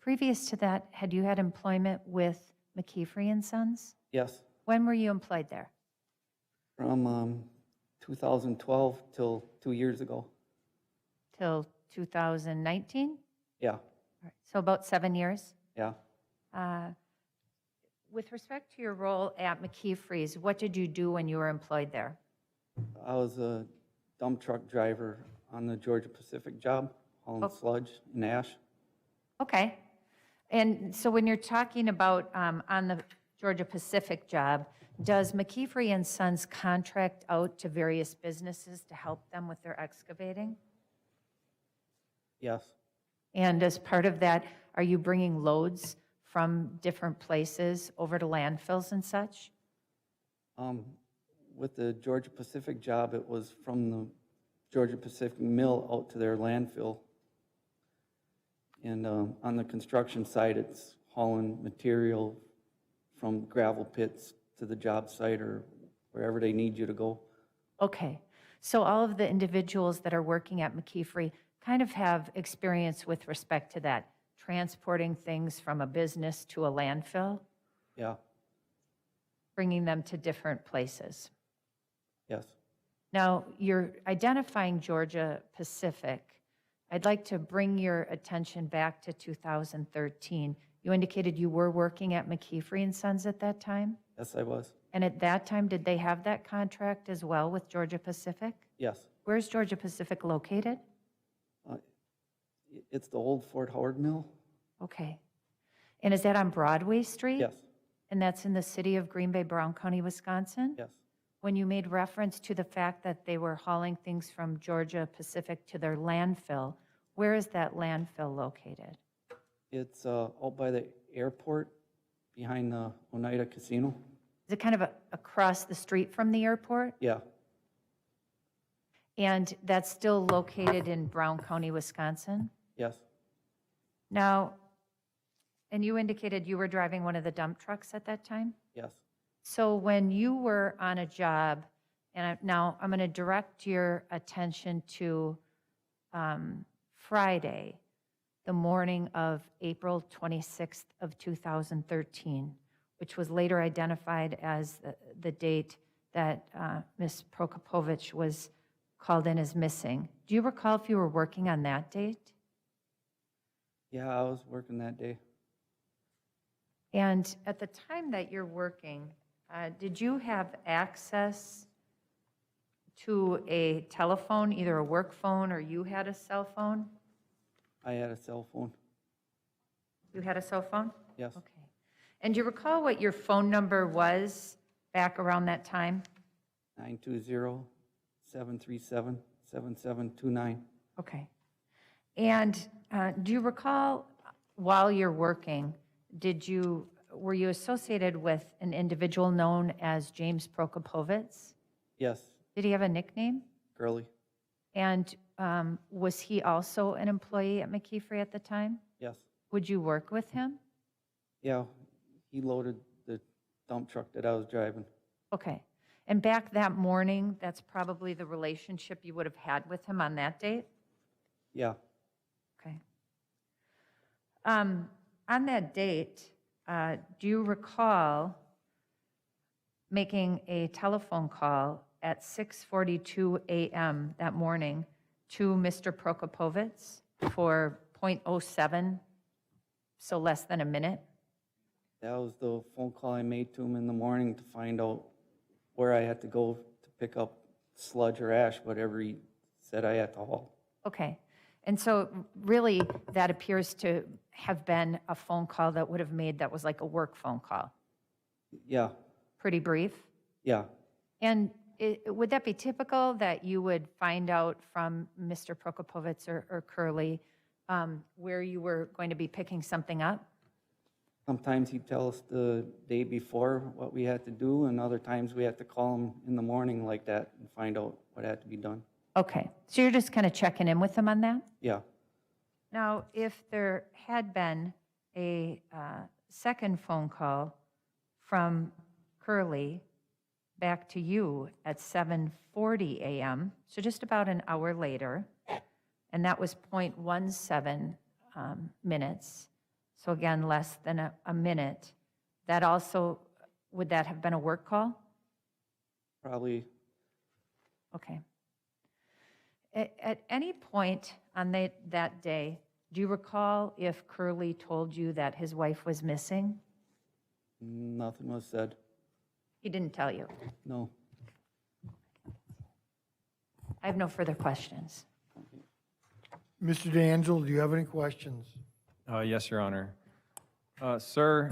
Previous to that, had you had employment with McKeefrey and Sons?
Yes,
When were you employed there?
from 2012 till 2 years ago.
Till 2019?
Yeah,
So about 7 years?
yeah.
With respect to your role at McKeefrey's, what did you do when you were employed there?
I was a dump truck driver on the Georgia Pacific job, hauling sludge and ash.
Okay. And so when you're talking about on the Georgia Pacific job, does McKeefrey and Sons contract out to various businesses to help them with their excavating?
Yes,
And as part of that, are you bringing loads from different places over to landfills and such?
with the Georgia Pacific job, it was from the Georgia Pacific mill out to their landfill. And on the construction site, it's hauling material from gravel pits to the job site or wherever they need you to go.
Okay. So all of the individuals that are working at McKeefrey kind of have experience with respect to that, transporting things from a business to a landfill,
Yeah,
bringing them to different places.
yes,
Now, you're identifying Georgia Pacific. I'd like to bring your attention back to 2013. You indicated you were working at McKeefrey and Sons at that time?
yes, I was.
And at that time, did they have that contract as well with Georgia Pacific?
Yes,
Where's Georgia Pacific located?
it's the old Fort Howard mill.
Okay. And is that on Broadway Street?
Yes,
And that's in the city of Green Bay, Brown County, Wisconsin?
yes,
When you made reference to the fact that they were hauling things from Georgia Pacific to their landfill, where is that landfill located?
it's out by the airport behind the Oneida Casino.
Is it kind of across the street from the airport?
Yeah,
And that's still located in Brown County, Wisconsin?
yes,
Now, and you indicated you were driving one of the dump trucks at that time?
yes,
So when you were on a job, and now I'm going to direct your attention to Friday, the morning of April 26th of 2013, which was later identified as the date that Ms. Prokopovitch was called in as missing. Do you recall if you were working on that date?
yeah, I was working that day.
And at the time that you're working, did you have access to a telephone, either a work phone or you had a cell phone?
I had a cell phone.
You had a cell phone?
Yes,
Okay. And do you recall what your phone number was back around that time?
920-737-7729.
Okay. And do you recall while you're working, were you associated with an individual known as James Prokopovitz?
Yes,
Did he have a nickname?
Girly.
And was he also an employee at McKeefrey at the time?
Yes,
Would you work with him?
yeah, he loaded the dump truck that I was driving.
Okay. And back that morning, that's probably the relationship you would have had with him on that date?
Yeah,
Okay. On that date, do you recall making a telephone call at 6:42 a.m. that morning to Mr. Prokopovitz for .07, so less than a minute?
that was the phone call I made to him in the morning to find out where I had to go to pick up sludge or ash, whatever he said I had to haul.
Okay. And so really, that appears to have been a phone call that would have made, that was like a work phone call.
Yeah,
Pretty brief.
yeah,
And would that be typical that you would find out from Mr. Prokopovitz or Curly where you were going to be picking something up?
Sometimes he'd tell us the day before what we had to do, and other times we had to call him in the morning like that and find out what had to be done.
Okay, so you're just kind of checking in with him on that?
Yeah,
Now, if there had been a second phone call from Curly back to you at 7:40 a.m., so just about an hour later, and that was 0.17 minutes, so again, less than a minute, that also, would that have been a work call?
probably,
Okay. At any point on that day, do you recall if Curly told you that his wife was missing?
nothing was said.
He didn't tell you.
No.
I have no further questions.
Mr. DeAngelo, do you have any questions?
Yes, Your Honor. Sir,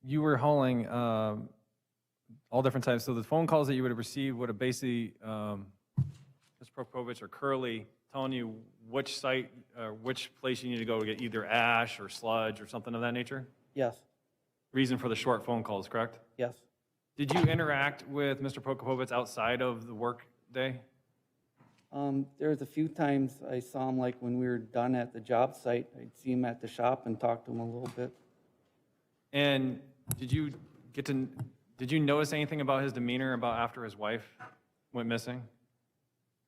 you were hauling all different types. So the phone calls that you would have received would have basically, Ms. Prokopovitch or Curly telling you which site, which place you need to go to get either ash or sludge or something of that nature?
Yes,
Reason for the short phone calls, correct?
yes.
Did you interact with Mr. Prokopovitz outside of the work day?
There was a few times I saw him, like when we were done at the job site, I'd see him at the shop and talk to him a little bit.
And did you notice anything about his demeanor about after his wife went missing?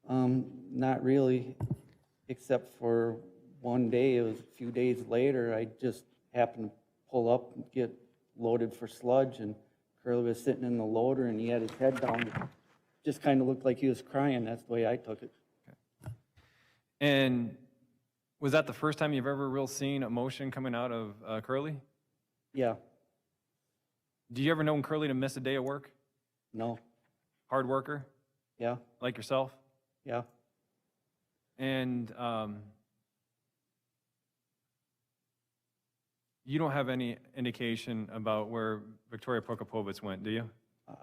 Not really, except for one day, it was a few days later, I just happened to pull up and get loaded for sludge, and Curly was sitting in the loader and he had his head down. Just kind of looked like he was crying, that's the way I took it.
And was that the first time you've ever real seen emotion coming out of Curly?
Yeah,
Do you ever know Curly to miss a day of work?
no,
Hard worker,
yeah,
like yourself?
yeah.
And you don't have any indication about where Victoria Prokopovitz went, do you?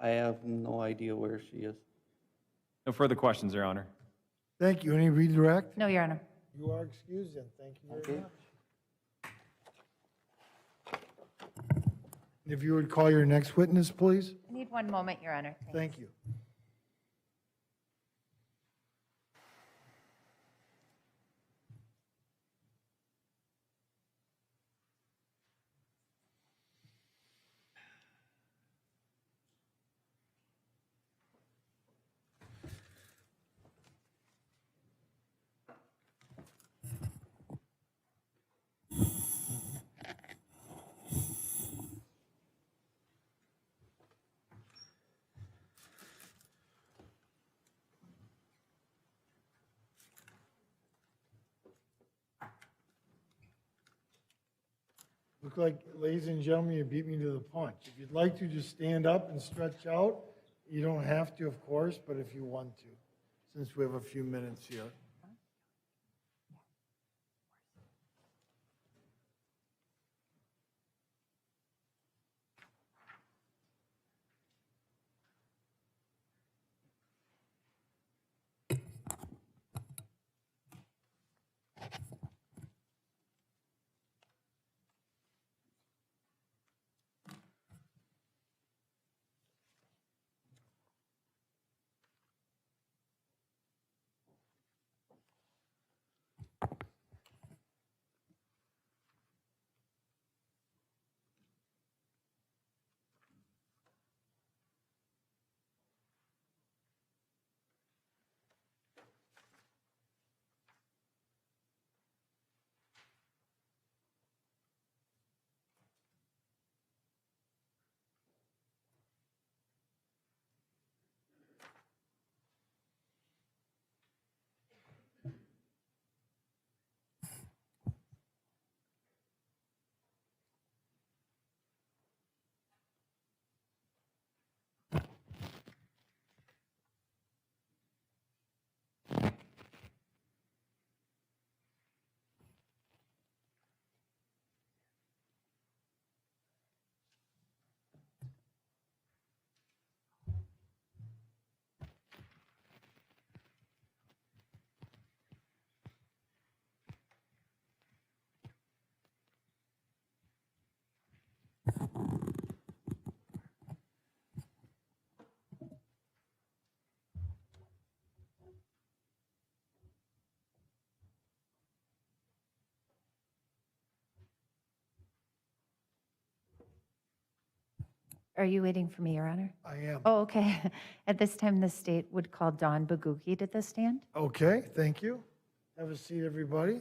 I have no idea where she is.
No further questions, Your Honor.
Thank you. Any redirect?
No, Your Honor.
You are excused then. Thank you very
Okay.
much. If you would call your next witness, please.
I need one moment, Your Honor. Thanks.
Thank you. Look like, ladies and gentlemen, you beat me to the punch. If you'd like to, just stand up and stretch out. You don't have to, of course, but if you want to, since we have a few minutes here.
Are you waiting for me, Your Honor?
I am.
Oh, okay. At this time, the state would call Dawn Bogutski to the stand.
Okay, thank you. Have a seat, everybody.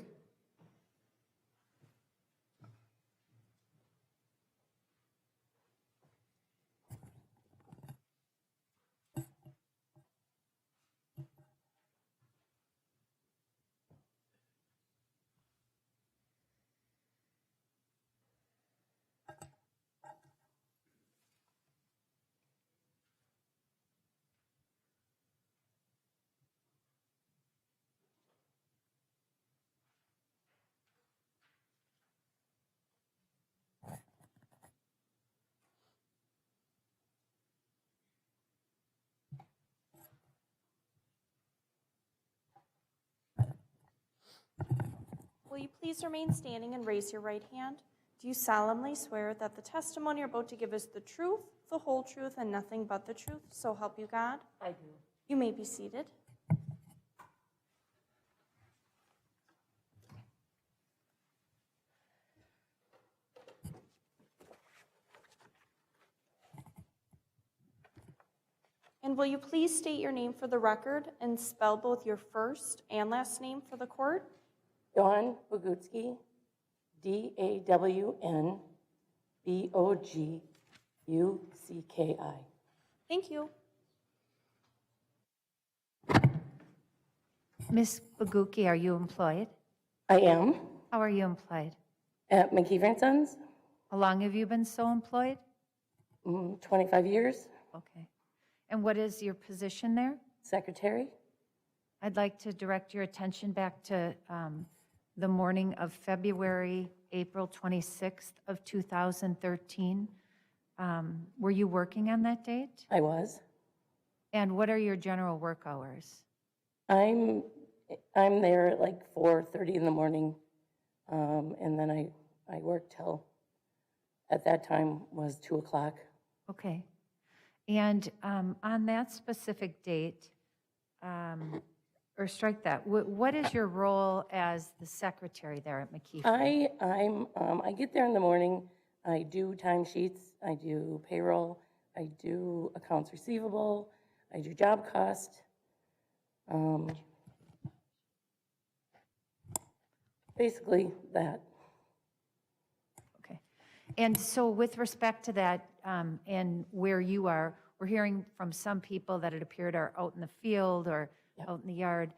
Will you please remain standing and raise your right hand? Do you solemnly swear that the testimony you're about to give is the truth, the whole truth, and nothing but the truth? So help you God?
I do.
You may be seated. And will you please state your name for the record and spell both your first and last name for the court?
Dawn Bogutski, DAWN-BOGUCKI.
Thank you.
Ms. Bogutski, are you employed?
I am
How are you employed?
at McKeever & Sons,
How long have you been so employed?
25 years,
Okay. And what is your position there?
secretary.
I'd like to direct your attention back to the morning of April 26th of 2013. Were you working on that date?
I was.
And what are your general work hours?
I'm there at like 4:30 in the morning, and then I work till, at that time was 2 o'clock.
Okay. And on that specific date, or strike that, what is your role as the secretary there at McKeever?
I get there in the morning, I do timesheets, I do payroll, I do accounts receivable, I do job cost. Basically that.
Okay. And so with respect to that, and where you are, we're hearing from some people that it appeared are out in the field or out in the yard.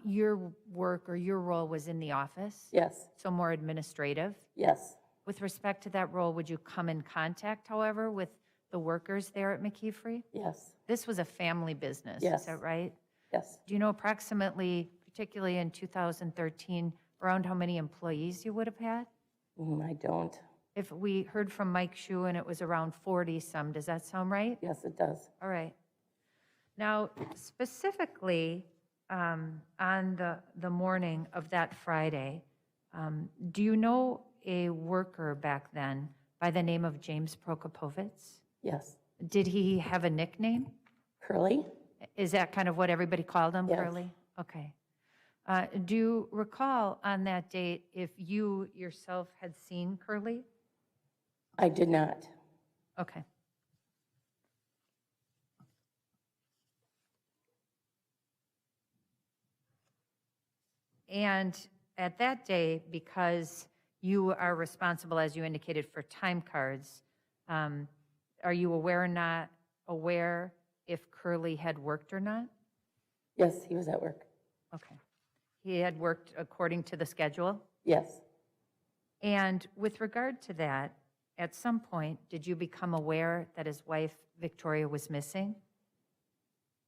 Your work or your role was in the office?
Yes,
So more administrative?
yes,
With respect to that role, would you come in contact, however, with the workers there at McKeever?
yes,
This was a family business, is
Yes.
that right?
yes.
Do you know approximately, particularly in 2013, around how many employees you would have had?
I don't.
If we heard from Mike Shu and it was around 40-some, does that sound right?
Yes, it does.
All right. Now, specifically, on the morning of that Friday, do you know a worker back then by the name of James Prokopovitz?
Yes.
Did he have a nickname?
Curly?
Is that kind of what everybody called him,
Yes.
Curly? Okay. Do you recall on that date if you yourself had seen Curly?
I did not.
Okay. And at that day, because you are responsible, as you indicated, for time cards, are you aware or not aware if Curly had worked or not?
Yes, he was at work.
Okay. He had worked according to the schedule?
Yes,
And with regard to that, at some point, did you become aware that his wife, Victoria, was missing?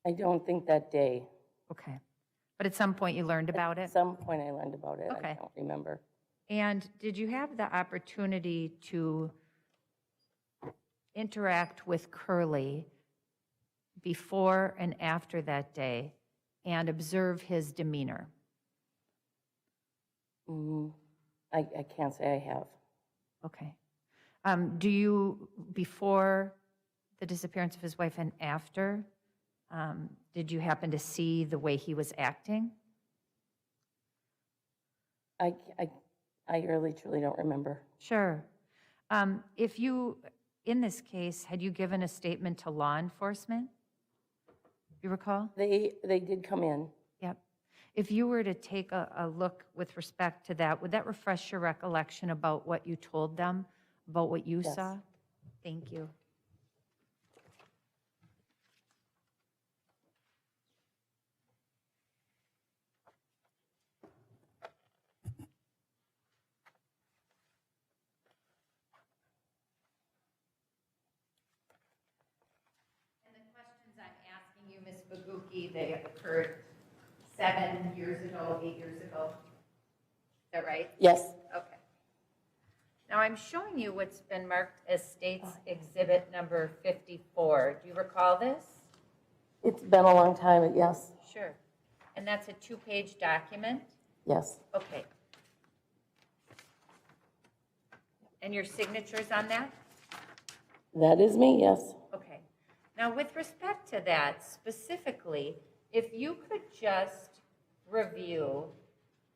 I don't think that day.
Okay. But at some point, you learned about it?
At some point I learned about it.
Okay.
I don't remember.
And did you have the opportunity to interact with Curly before and after that day and observe his demeanor?
I can't say I have.
Okay. Do you, before the disappearance of his wife and after, did you happen to see the way he was acting?
I really truly don't remember.
Sure. If you in this case, had you given a statement to law enforcement? You recall?
They did come in.
Yep. If you were to take a look with respect to that, would that refresh your recollection about what you told them, about what you
Yes.
saw? Thank you. And the questions I'm asking you, Ms. Bogutski, they occurred 7 years ago, 8 years ago. Is that right?
Yes,
Okay. Now I'm showing you what's been marked as State's Exhibit number 54. Do you recall this?
it's been a long time, but yes,
Sure. And that's a 2-page document?
yes,
Okay. And your signature's on that?
that is me, yes.
Okay. Now, with respect to that specifically, if you could just review,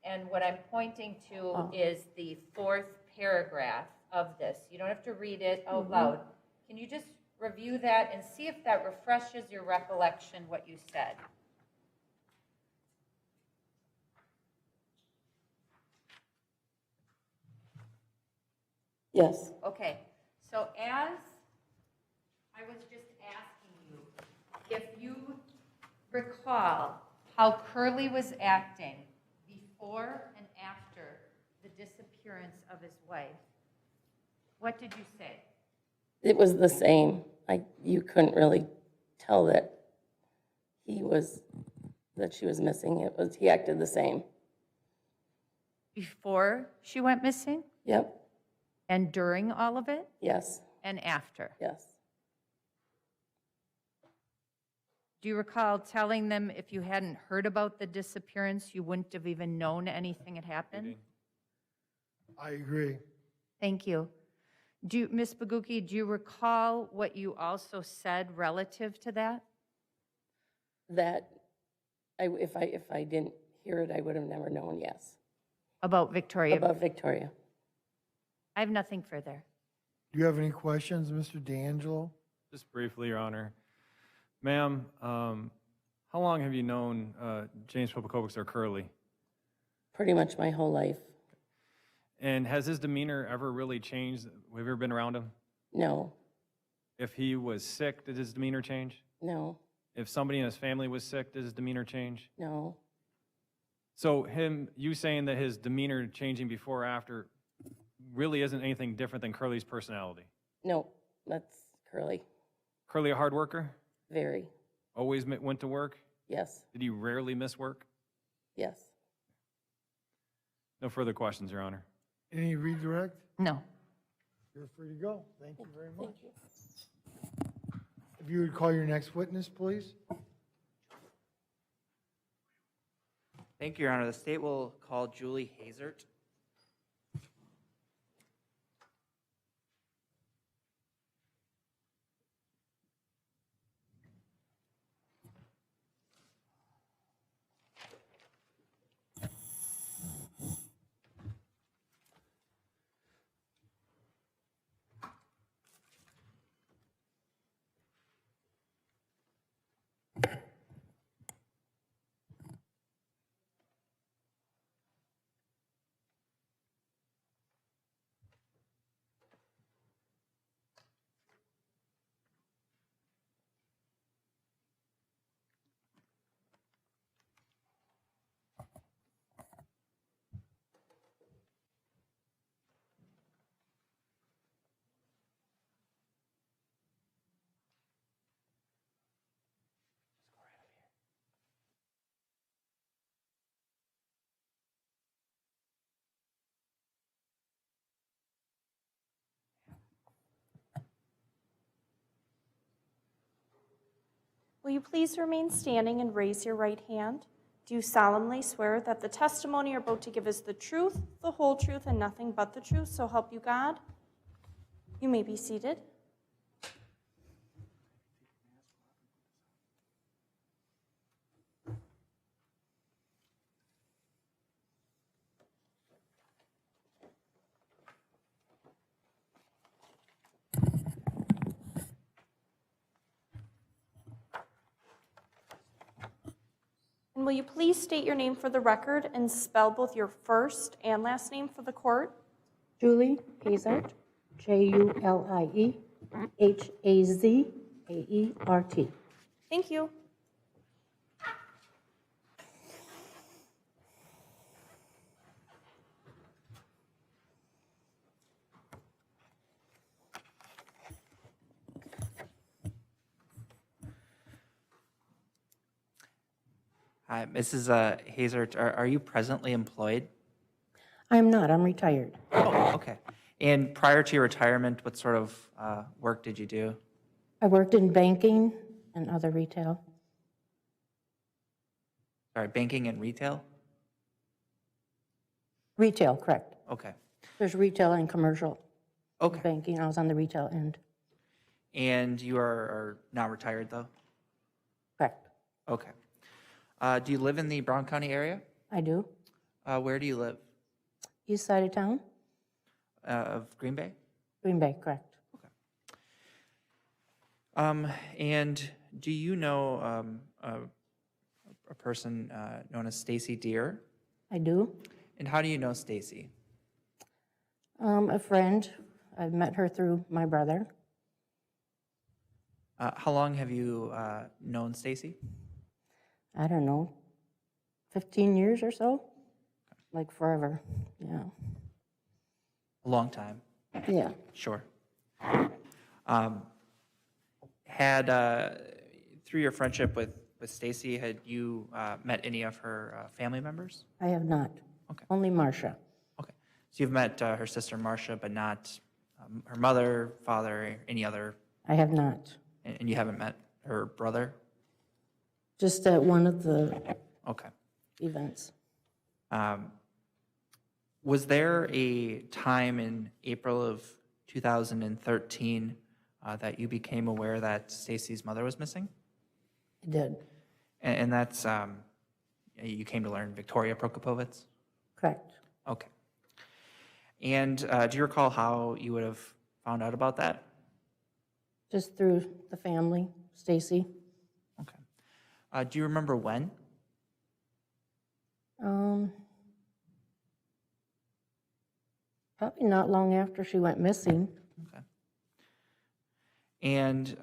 and what I'm pointing to is the 4th paragraph of this. You don't have to read it out loud. Can you just review that and see if that refreshes your recollection what you said?
Yes,
Okay, so as I was just asking you, if you recall how Curly was acting before and after the disappearance of his wife, what did you say?
it was the same. You couldn't really tell that that she was missing. He acted the same.
Before she went missing,
Yep,
and during all of it,
yes,
and after?
yes.
Do you recall telling them if you hadn't heard about the disappearance, you wouldn't have even known anything had happened?
I agree.
Thank you. Ms. Bogutski, do you recall what you also said relative to that?
That, if I didn't hear it, I would have never known, yes.
About Victoria?
About Victoria.
I have nothing further.
Do you have any questions, Mr. D'Angelo?
Just briefly, Your Honor. Ma'am, how long have you known James Prokopovitch or Curly?
Pretty much my whole life.
And has his demeanor ever really changed? Have you ever been around him?
No,
If he was sick, did his demeanor change?
no,
If somebody in his family was sick, did his demeanor change?
no.
So you saying that his demeanor changing before or after really isn't anything different than Curly's personality?
No, that's Curly.
Curly a hard worker?
Very.
Always went to work?
Yes,
Did he rarely miss work?
yes.
No further questions, Your Honor.
Any redirect?
No.
You're free to go. Thank you very much.
Thank you.
If you would call your next witness, please.
Thank you, Your Honor. The state will call Julie Hazert.
Will you please remain standing and raise your right hand? Do you solemnly swear that the testimony you're about to give is the truth, the whole truth, and nothing but the truth, so help you God? You may be seated. And will you please state your name for the record and spell both your first and last name for the court?
Julie Hazert, Juliehazert.
Thank you.
Hi, Mrs. Hazert, are you presently employed?
I'm not, I'm retired.
Oh, okay. And prior to your retirement, what sort of work did you do?
I worked in banking and other retail.
Sorry, banking and retail?
Retail, correct.
Okay.
There's retail and commercial
Okay.
banking. I was on the retail end.
And you are not retired, though?
Correct.
Okay. Do you live in the Brown County area?
I do.
Where do you live?
East side of town,
Of Green Bay?
Green Bay, correct.
And do you know a person known as Stacey Deer?
I do.
And how do you know Stacey?
A friend. I've met her through my brother.
How long have you known Stacey?
I don't know, 15 years or so? Like forever, yeah.
A long time.
Yeah.
Sure. Through your friendship with Stacey, had you met any of her family members?
I have not.
Okay.
Only Marcia.
Okay. So you've met her sister Marcia, but not her mother, father, any other,
I have not.
and you haven't met her brother?
Just at one of the
Okay.
events.
Was there a time in April of 2013 that you became aware that Stacey's mother was missing?
I did,
And that's, you came to learn Victoria Prokopovitz?
correct.
Okay. And do you recall how you would have found out about that?
Just through the family, Stacey.
Okay. Do you remember when?
Probably not long after she went missing.
Okay. And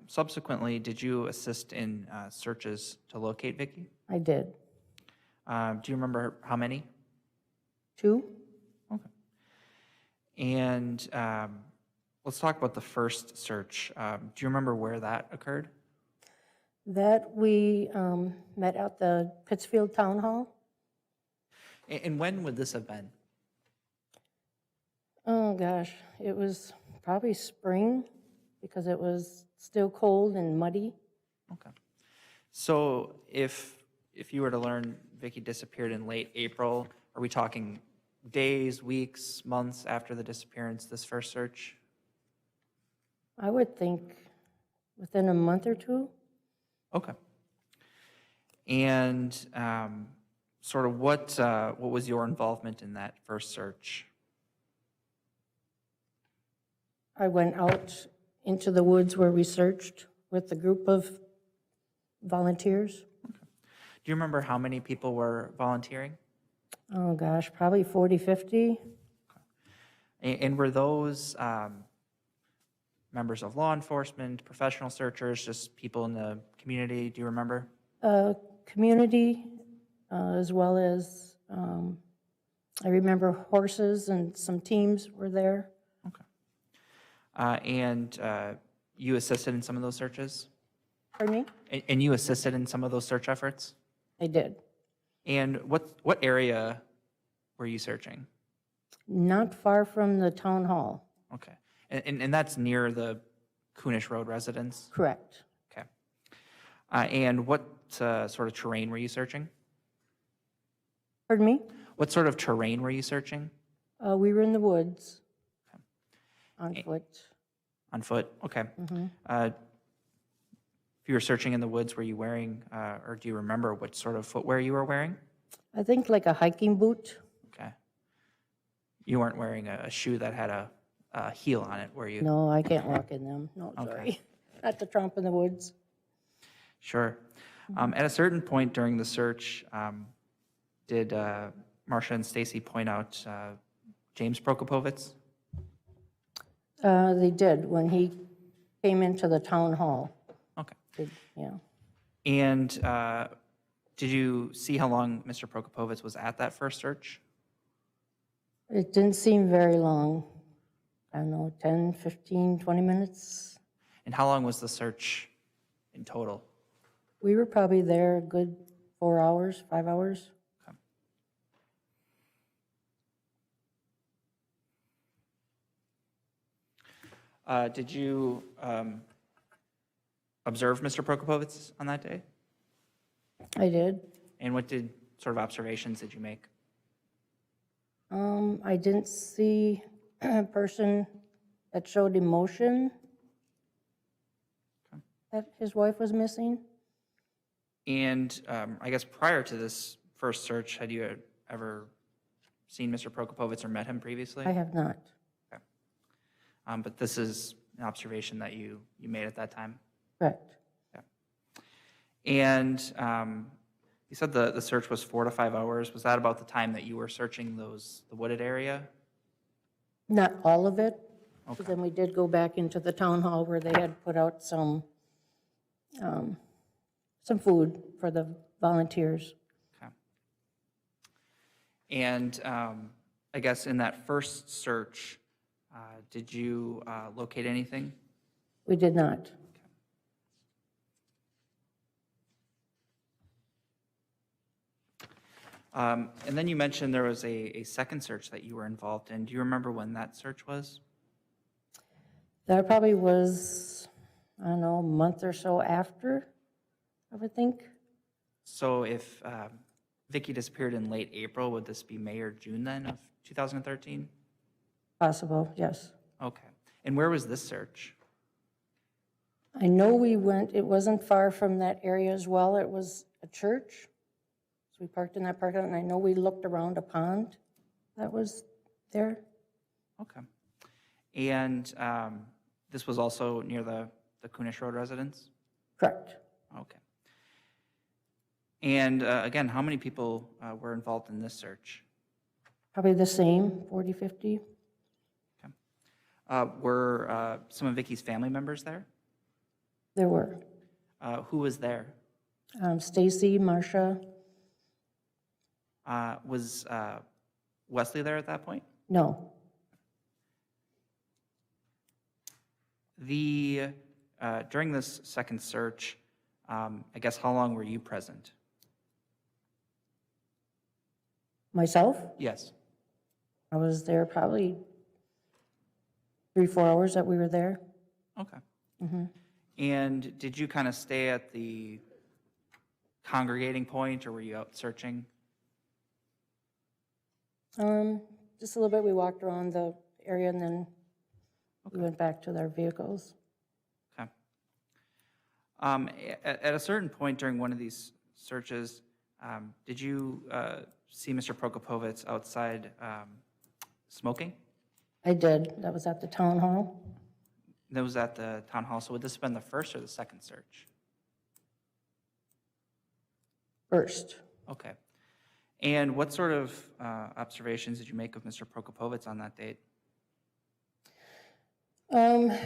subsequently, did you assist in searches to locate Vicky?
I did.
Do you remember how many?
2?
Okay. And let's talk about the first search. Do you remember where that occurred?
That we met at the Pittsfield Town Hall.
And when would this have been?
Oh, gosh, it was probably spring because it was still cold and muddy.
Okay. So if you were to learn Vicky disappeared in late April, are we talking days, weeks, months after the disappearance, this first search?
I would think within a month or 2.
Okay. And sort of what was your involvement in that first search?
I went out into the woods where we searched with a group of volunteers.
Do you remember how many people were volunteering?
Oh, gosh, probably 40, 50.
And were those members of law enforcement, professional searchers, just people in the community? Do you remember?
Community, as well as, I remember horses and some teams were there.
Okay. And you assisted in some of those searches?
Pardon me?
And you assisted in some of those search efforts?
I did.
And what area were you searching?
Not far from the town hall.
Okay. And that's near the Coonish Road residence?
Correct.
Okay. And what sort of terrain were you searching?
Pardon me?
What sort of terrain were you searching?
We were in the woods. On foot.
On foot? Okay. If you were searching in the woods, were you wearing, or do you remember what sort of footwear you were wearing?
I think like a hiking boot.
Okay. You weren't wearing a shoe that had a heel on it, were you?
No, I can't walk in them. No,
Okay.
sorry. Not to tromp in the woods.
Sure. At a certain point during the search, did Marcia and Stacey point out James Prokopovitz?
They did, when he came into the town hall.
Okay.
Yeah.
And did you see how long Mr. Prokopovitz was at that first search?
It didn't seem very long. I don't know, 10, 15, 20 minutes.
And how long was the search in total?
We were probably there a good 4 hours, 5 hours.
Did you observe Mr. Prokopovitz on that day?
I did.
And what sort of observations did you make?
I didn't see a person that showed emotion that his wife was missing.
And I guess prior to this first search, had you ever seen Mr. Prokopovitz or met him previously?
I have not.
Okay. But this is an observation that you made at that time?
Correct.
Okay. And you said the search was 4 to 5 hours. Was that about the time that you were searching the wooded area?
Not all of it.
Okay.
But then we did go back into the town hall where they had put out some food for the volunteers.
Okay. And I guess in that first search, did you locate anything?
We did not.
And then you mentioned there was a second search that you were involved in. Do you remember when that search was?
That probably was, I don't know, a month or so after, I would think.
So if Vicky disappeared in late April, would this be May or June then of 2013?
Possible, yes.
Okay. And where was this search?
I know we went, it wasn't far from that area as well. It was a church. So we parked in that parking lot, and I know we looked around a pond that was there.
Okay. And this was also near the Kunish Road residence?
Correct.
Okay. And again, how many people were involved in this search?
Probably the same, 40, 50.
Were some of Vicky's family members there?
There were.
Who was there?
Stacey, Marcia.
Was Wesley there at that point?
No.
During this second search, I guess how long were you present?
Myself?
Yes.
I was there probably 3, 4 hours that we were there.
Okay.
Mm-hmm.
And did you kind of stay at the congregating point, or were you out searching?
Just a little bit. We walked around the area, and then we went back to their vehicles.
Okay. At a certain point during one of these searches, did you see Mr. Prokopovitz outside smoking?
I did. That was at the town hall.
That was at the town hall. So would this have been the first or the second search?
First.
Okay. And what sort of observations did you make of Mr. Prokopovitz on that date?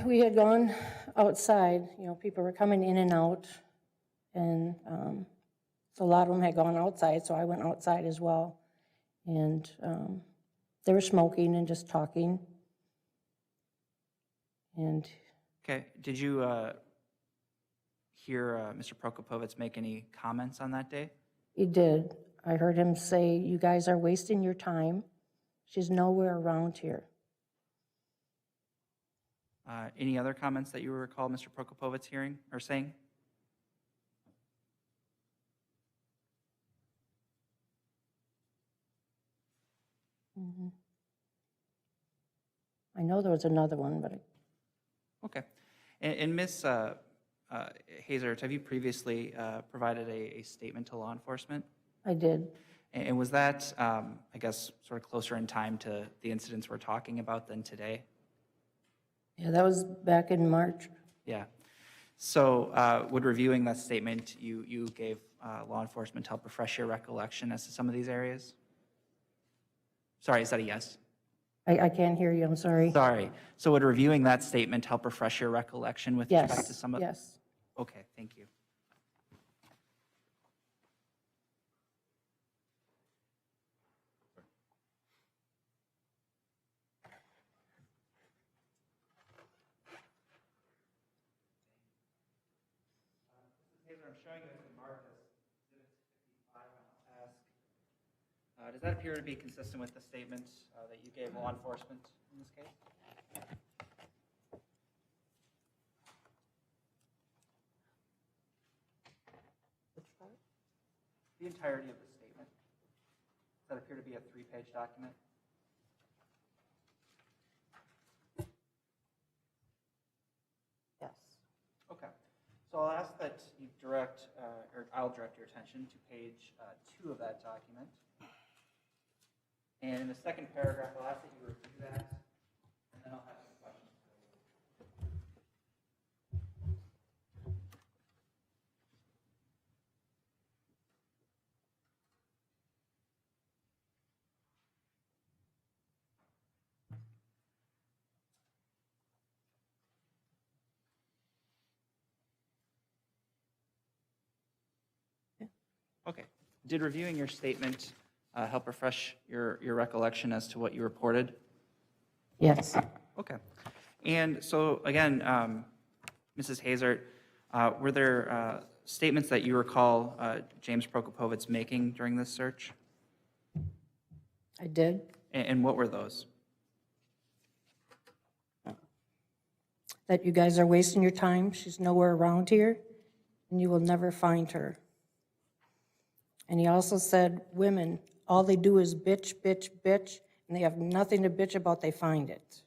We had gone outside. You know, people were coming in and out, and so a lot of them had gone outside, so I went outside as well. And they were smoking and just talking. And
Okay. Did you hear Mr. Prokopovitz make any comments on that day?
he did. I heard him say, "You guys are wasting your time. She's nowhere around here."
Any other comments that you recall Mr. Prokopovitz hearing or saying?
Mhm. I know there was another one, but
Okay. And Ms. Hazert, have you previously provided a statement to law enforcement?
I did.
And was that, I guess, sort of closer in time to the incidents we're talking about than today?
Yeah, that was back in March.
Yeah. So would reviewing that statement you gave law enforcement help refresh your recollection as to some of these areas? Sorry, is that a yes?
I can't hear you, I'm sorry.
Sorry. So would reviewing that statement help refresh your recollection with respect to
Yes,
some of?
yes.
Okay, thank you. I'm showing you as a mark as Exhibit 55, and I'll ask, does that appear to be consistent with the statement that you gave law enforcement in this case? The entirety of the statement. Does that appear to be a 3-page document?
Yes.
Okay. So I'll ask that you direct, or I'll direct your attention to page 2 of that document. And in the second paragraph, I'll ask that you review that, and then I'll have some questions for you. Okay. Did reviewing your statement help refresh your recollection as to what you reported?
Yes.
Okay. And so, again, Mrs. Hazert, were there statements that you recall James Prokopovitz making during this search?
I did.
And what were those?
That you guys are wasting your time. She's nowhere around here, and you will never find her. And he also said, women, all they do is bitch, bitch, bitch, and they have nothing to bitch about, they find it.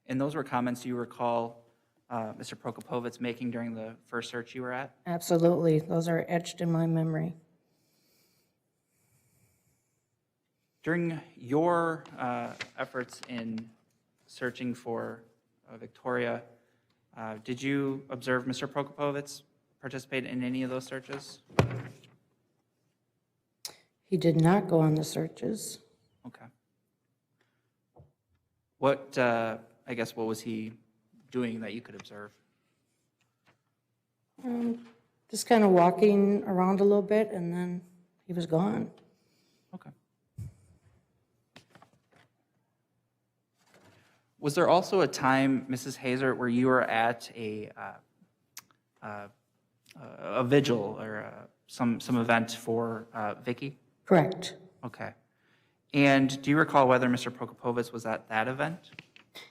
And those were comments you recall Mr. Prokopovitz making during the first search you were at?
Absolutely. Those are etched in my memory.
During your efforts in searching for Victoria, did you observe Mr. Prokopovitz participate in any of those searches?
He did not go on the searches.
Okay. What, I guess, what was he doing that you could observe?
Just kind of walking around a little bit, and then he was gone.
Okay. Was there also a time, Mrs. Hazert, where you were at a vigil or some event for Vicky?
Correct.
Okay. And do you recall whether Mr. Prokopovitz was at that event?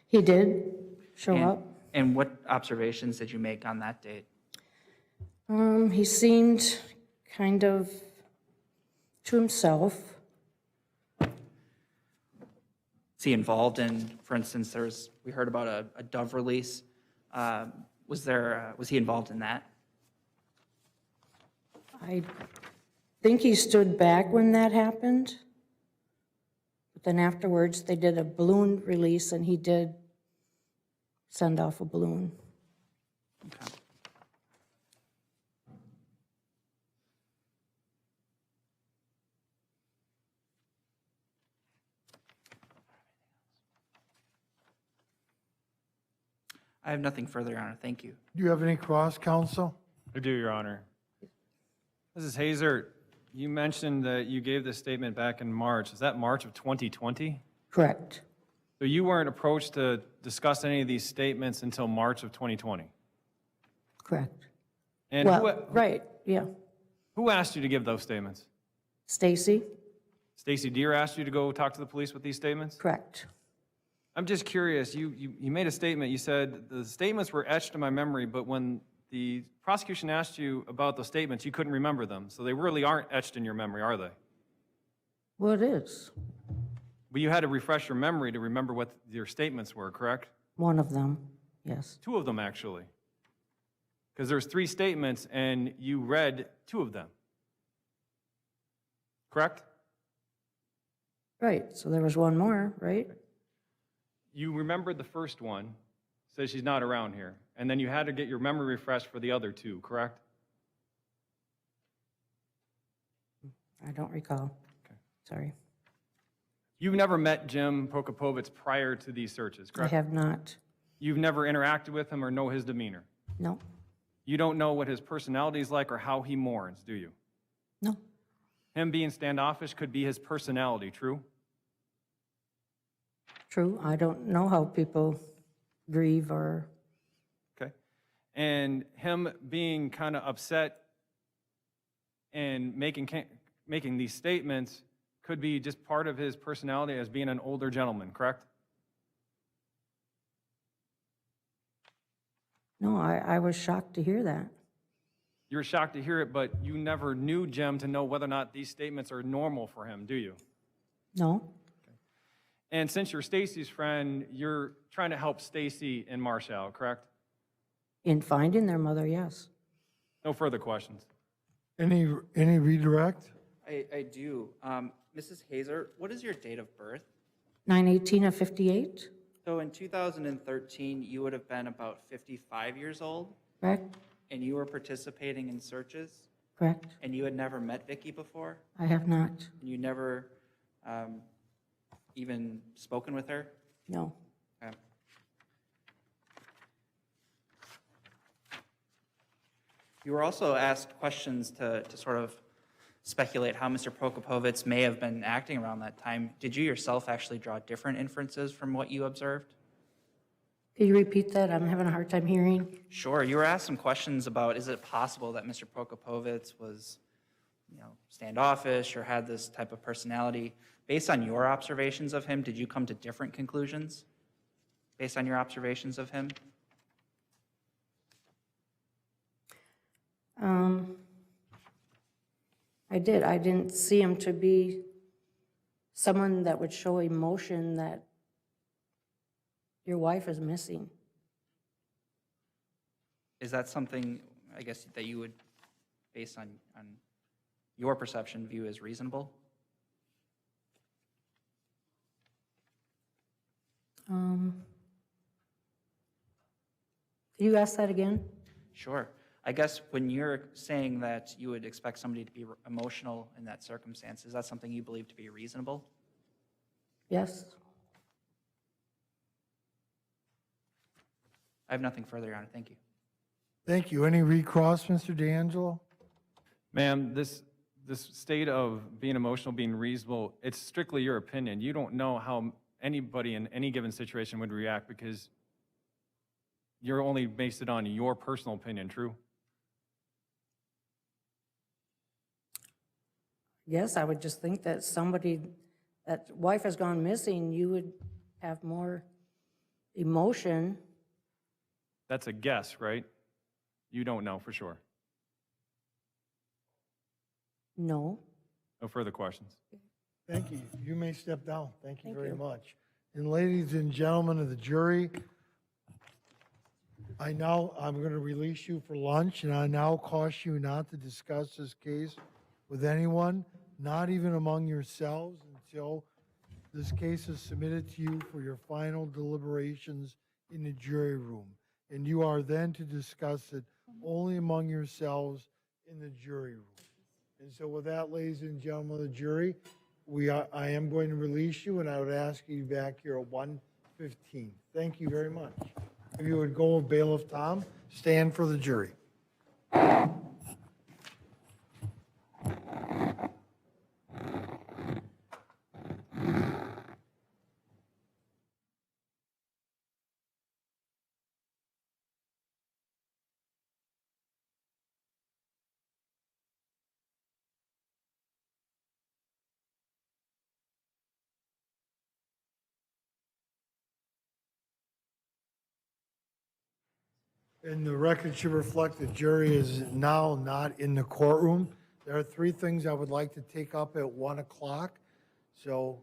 He did show
And-
up.
And what observations did you make on that date?
He seemed kind of to himself.
Is he involved in, for instance, we heard about a Dove release. Was he involved in that?
I think he stood back when that happened. But then afterwards, they did a balloon release, and he did send off a balloon.
Okay. I have nothing further, Your Honor. Thank you.
Do you have any cross counsel?
I do, Your Honor. Mrs. Hazert, you mentioned that you gave this statement back in March. Is that March of 2020?
Correct.
So you weren't approached to discuss any of these statements until March of 2020?
Correct.
And
Well, right, yeah.
who asked you to give those statements?
Stacey?
Stacey Deere asked you to go talk to the police with these statements?
Correct.
I'm just curious, you made a statement, you said the statements were etched in my memory, but when the prosecution asked you about those statements, you couldn't remember them. So they really aren't etched in your memory, are they?
Well, it is.
But you had to refresh your memory to remember what your statements were, correct?
One of them, yes.
2 of them, actually. Because there's 3 statements, and you read 2 of them. Correct?
Right, so there was one more, right?
You remembered the first one, says she's not around here. and then you had to get your memory refreshed for the other two, correct?
I don't recall. Sorry.
You've never met Jim Prokopovitz prior to these searches,
I
correct?
have not.
You've never interacted with him or know his demeanor?
No,
You don't know what his personality is like or how he mourns, do you?
no,
Him being standoffish could be his personality, true?
true. I don't know how people grieve or,
Okay. And him being kind of upset and making these statements could be just part of his personality as being an older gentleman, correct?
no, I was shocked to hear that.
You were shocked to hear it, but you never knew Jim to know whether or not these statements are normal for him, do you?
No,
And since you're Stacey's friend, you're trying to help Stacey and Marshall, correct?
in finding their mother, yes.
No further questions.
Any redirect?
I do. Mrs. Hazert, what is your date of birth?
9/18 of 58,
So in 2013, you would have been about 55 years old,
correct?
and you were participating in searches,
Correct.
and you had never met Vicky before,
I have not.
and you never even spoken with her?
No.
Okay. You were also asked questions to sort of speculate how Mr. Prokopovitz may have been acting around that time. Did you yourself actually draw different inferences from what you observed?
Can you repeat that? I'm having a hard time hearing.
Sure. You were asked some questions about, is it possible that Mr. Prokopovitz was, standoffish or had this type of personality? Based on your observations of him, did you come to different conclusions based on your observations of him?
I did. I didn't see him to be someone that would show emotion that your wife is missing.
Is that something, I guess, that you would, based on your perception, view as reasonable?
Can you ask that again?
Sure. I guess when you're saying that you would expect somebody to be emotional in that circumstance, is that something you believe to be reasonable?
Yes.
I have nothing further, Your Honor. Thank you.
Thank you. Any recross, Mr. D'Angelo?
Ma'am, this state of being emotional, being reasonable, it's strictly your opinion. You don't know how anybody in any given situation would react because you're only based it on your personal opinion, true?
Yes, I would just think that somebody, that wife has gone missing, you would have more emotion.
That's a guess, right? You don't know for sure.
No.
No further questions.
Thank you. You may step down. Thank you
Thank
very
you.
much. And ladies and gentlemen of the jury, I'm going to release you for lunch, and I now caution you not to discuss this case with anyone, not even among yourselves, until this case is submitted to you for your final deliberations in the jury room. And you are then to discuss it only among yourselves in the jury room. And so with that, ladies and gentlemen of the jury, I am going to release you, and I would ask you back here at 1:15. Thank you very much. If you would go with Bailiff Tom, stand for the jury. And the record should reflect the jury is now not in the courtroom. There are three things I would like to take up at 1 o'clock. So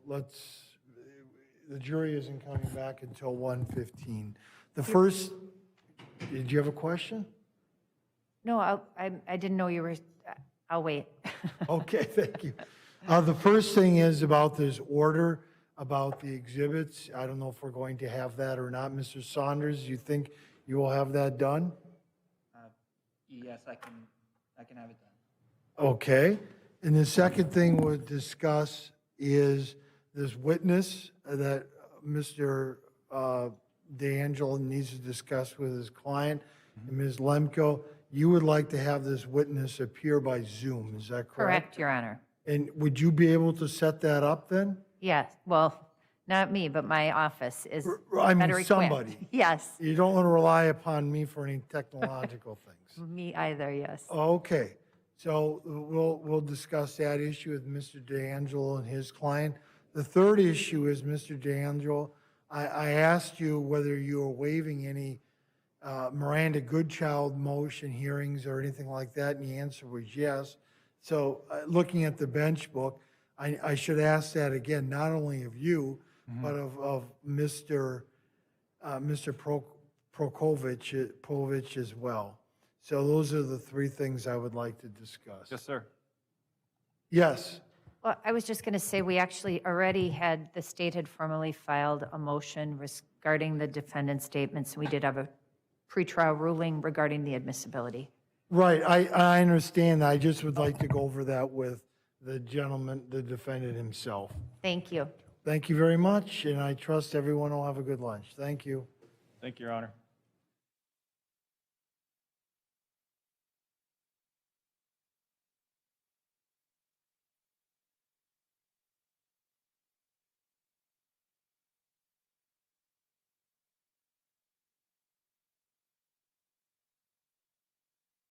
the jury isn't coming back until 1:15. The first, did you have a question?
No, I didn't know you were, I'll wait.
Okay, thank you. The first thing is about this order, about the exhibits. I don't know if we're going to have that or not. Mr. Saunders, you think You will have that done?
Yes, I can have it done.
Okay. And the second thing we'll discuss is this witness that Mr. DeAngelo needs to discuss with his client. And Ms. Lemko, you would like to have this witness appear by Zoom, is that correct?
Correct, Your Honor.
And would you be able to set that up then?
Yes, well, not me, but my office is
I mean,
better equipped.
somebody.
Yes,
You don't want to rely upon me for any technological things.
me either, yes.
Okay, so we'll discuss that issue with Mr. DeAngelo and his client. The third issue is, Mr. DeAngelo, I asked you whether you were waiving any Miranda Goodchild motion hearings or anything like that, and the answer was yes. So looking at the bench book, I should ask that again, not only of you, but of Mr. Prokopovitch as well. So those are the three things I would like to discuss.
Yes, sir.
Yes,
Well, I was just going to say, we actually already had, the state had formally filed a motion regarding the defendant's statements. We did have a pretrial ruling regarding the admissibility.
right, I understand. I just would like to go over that with the gentleman, the defendant himself.
Thank you.
Thank you very much, and I trust everyone will have a good lunch. Thank you.
Thank you, Your Honor.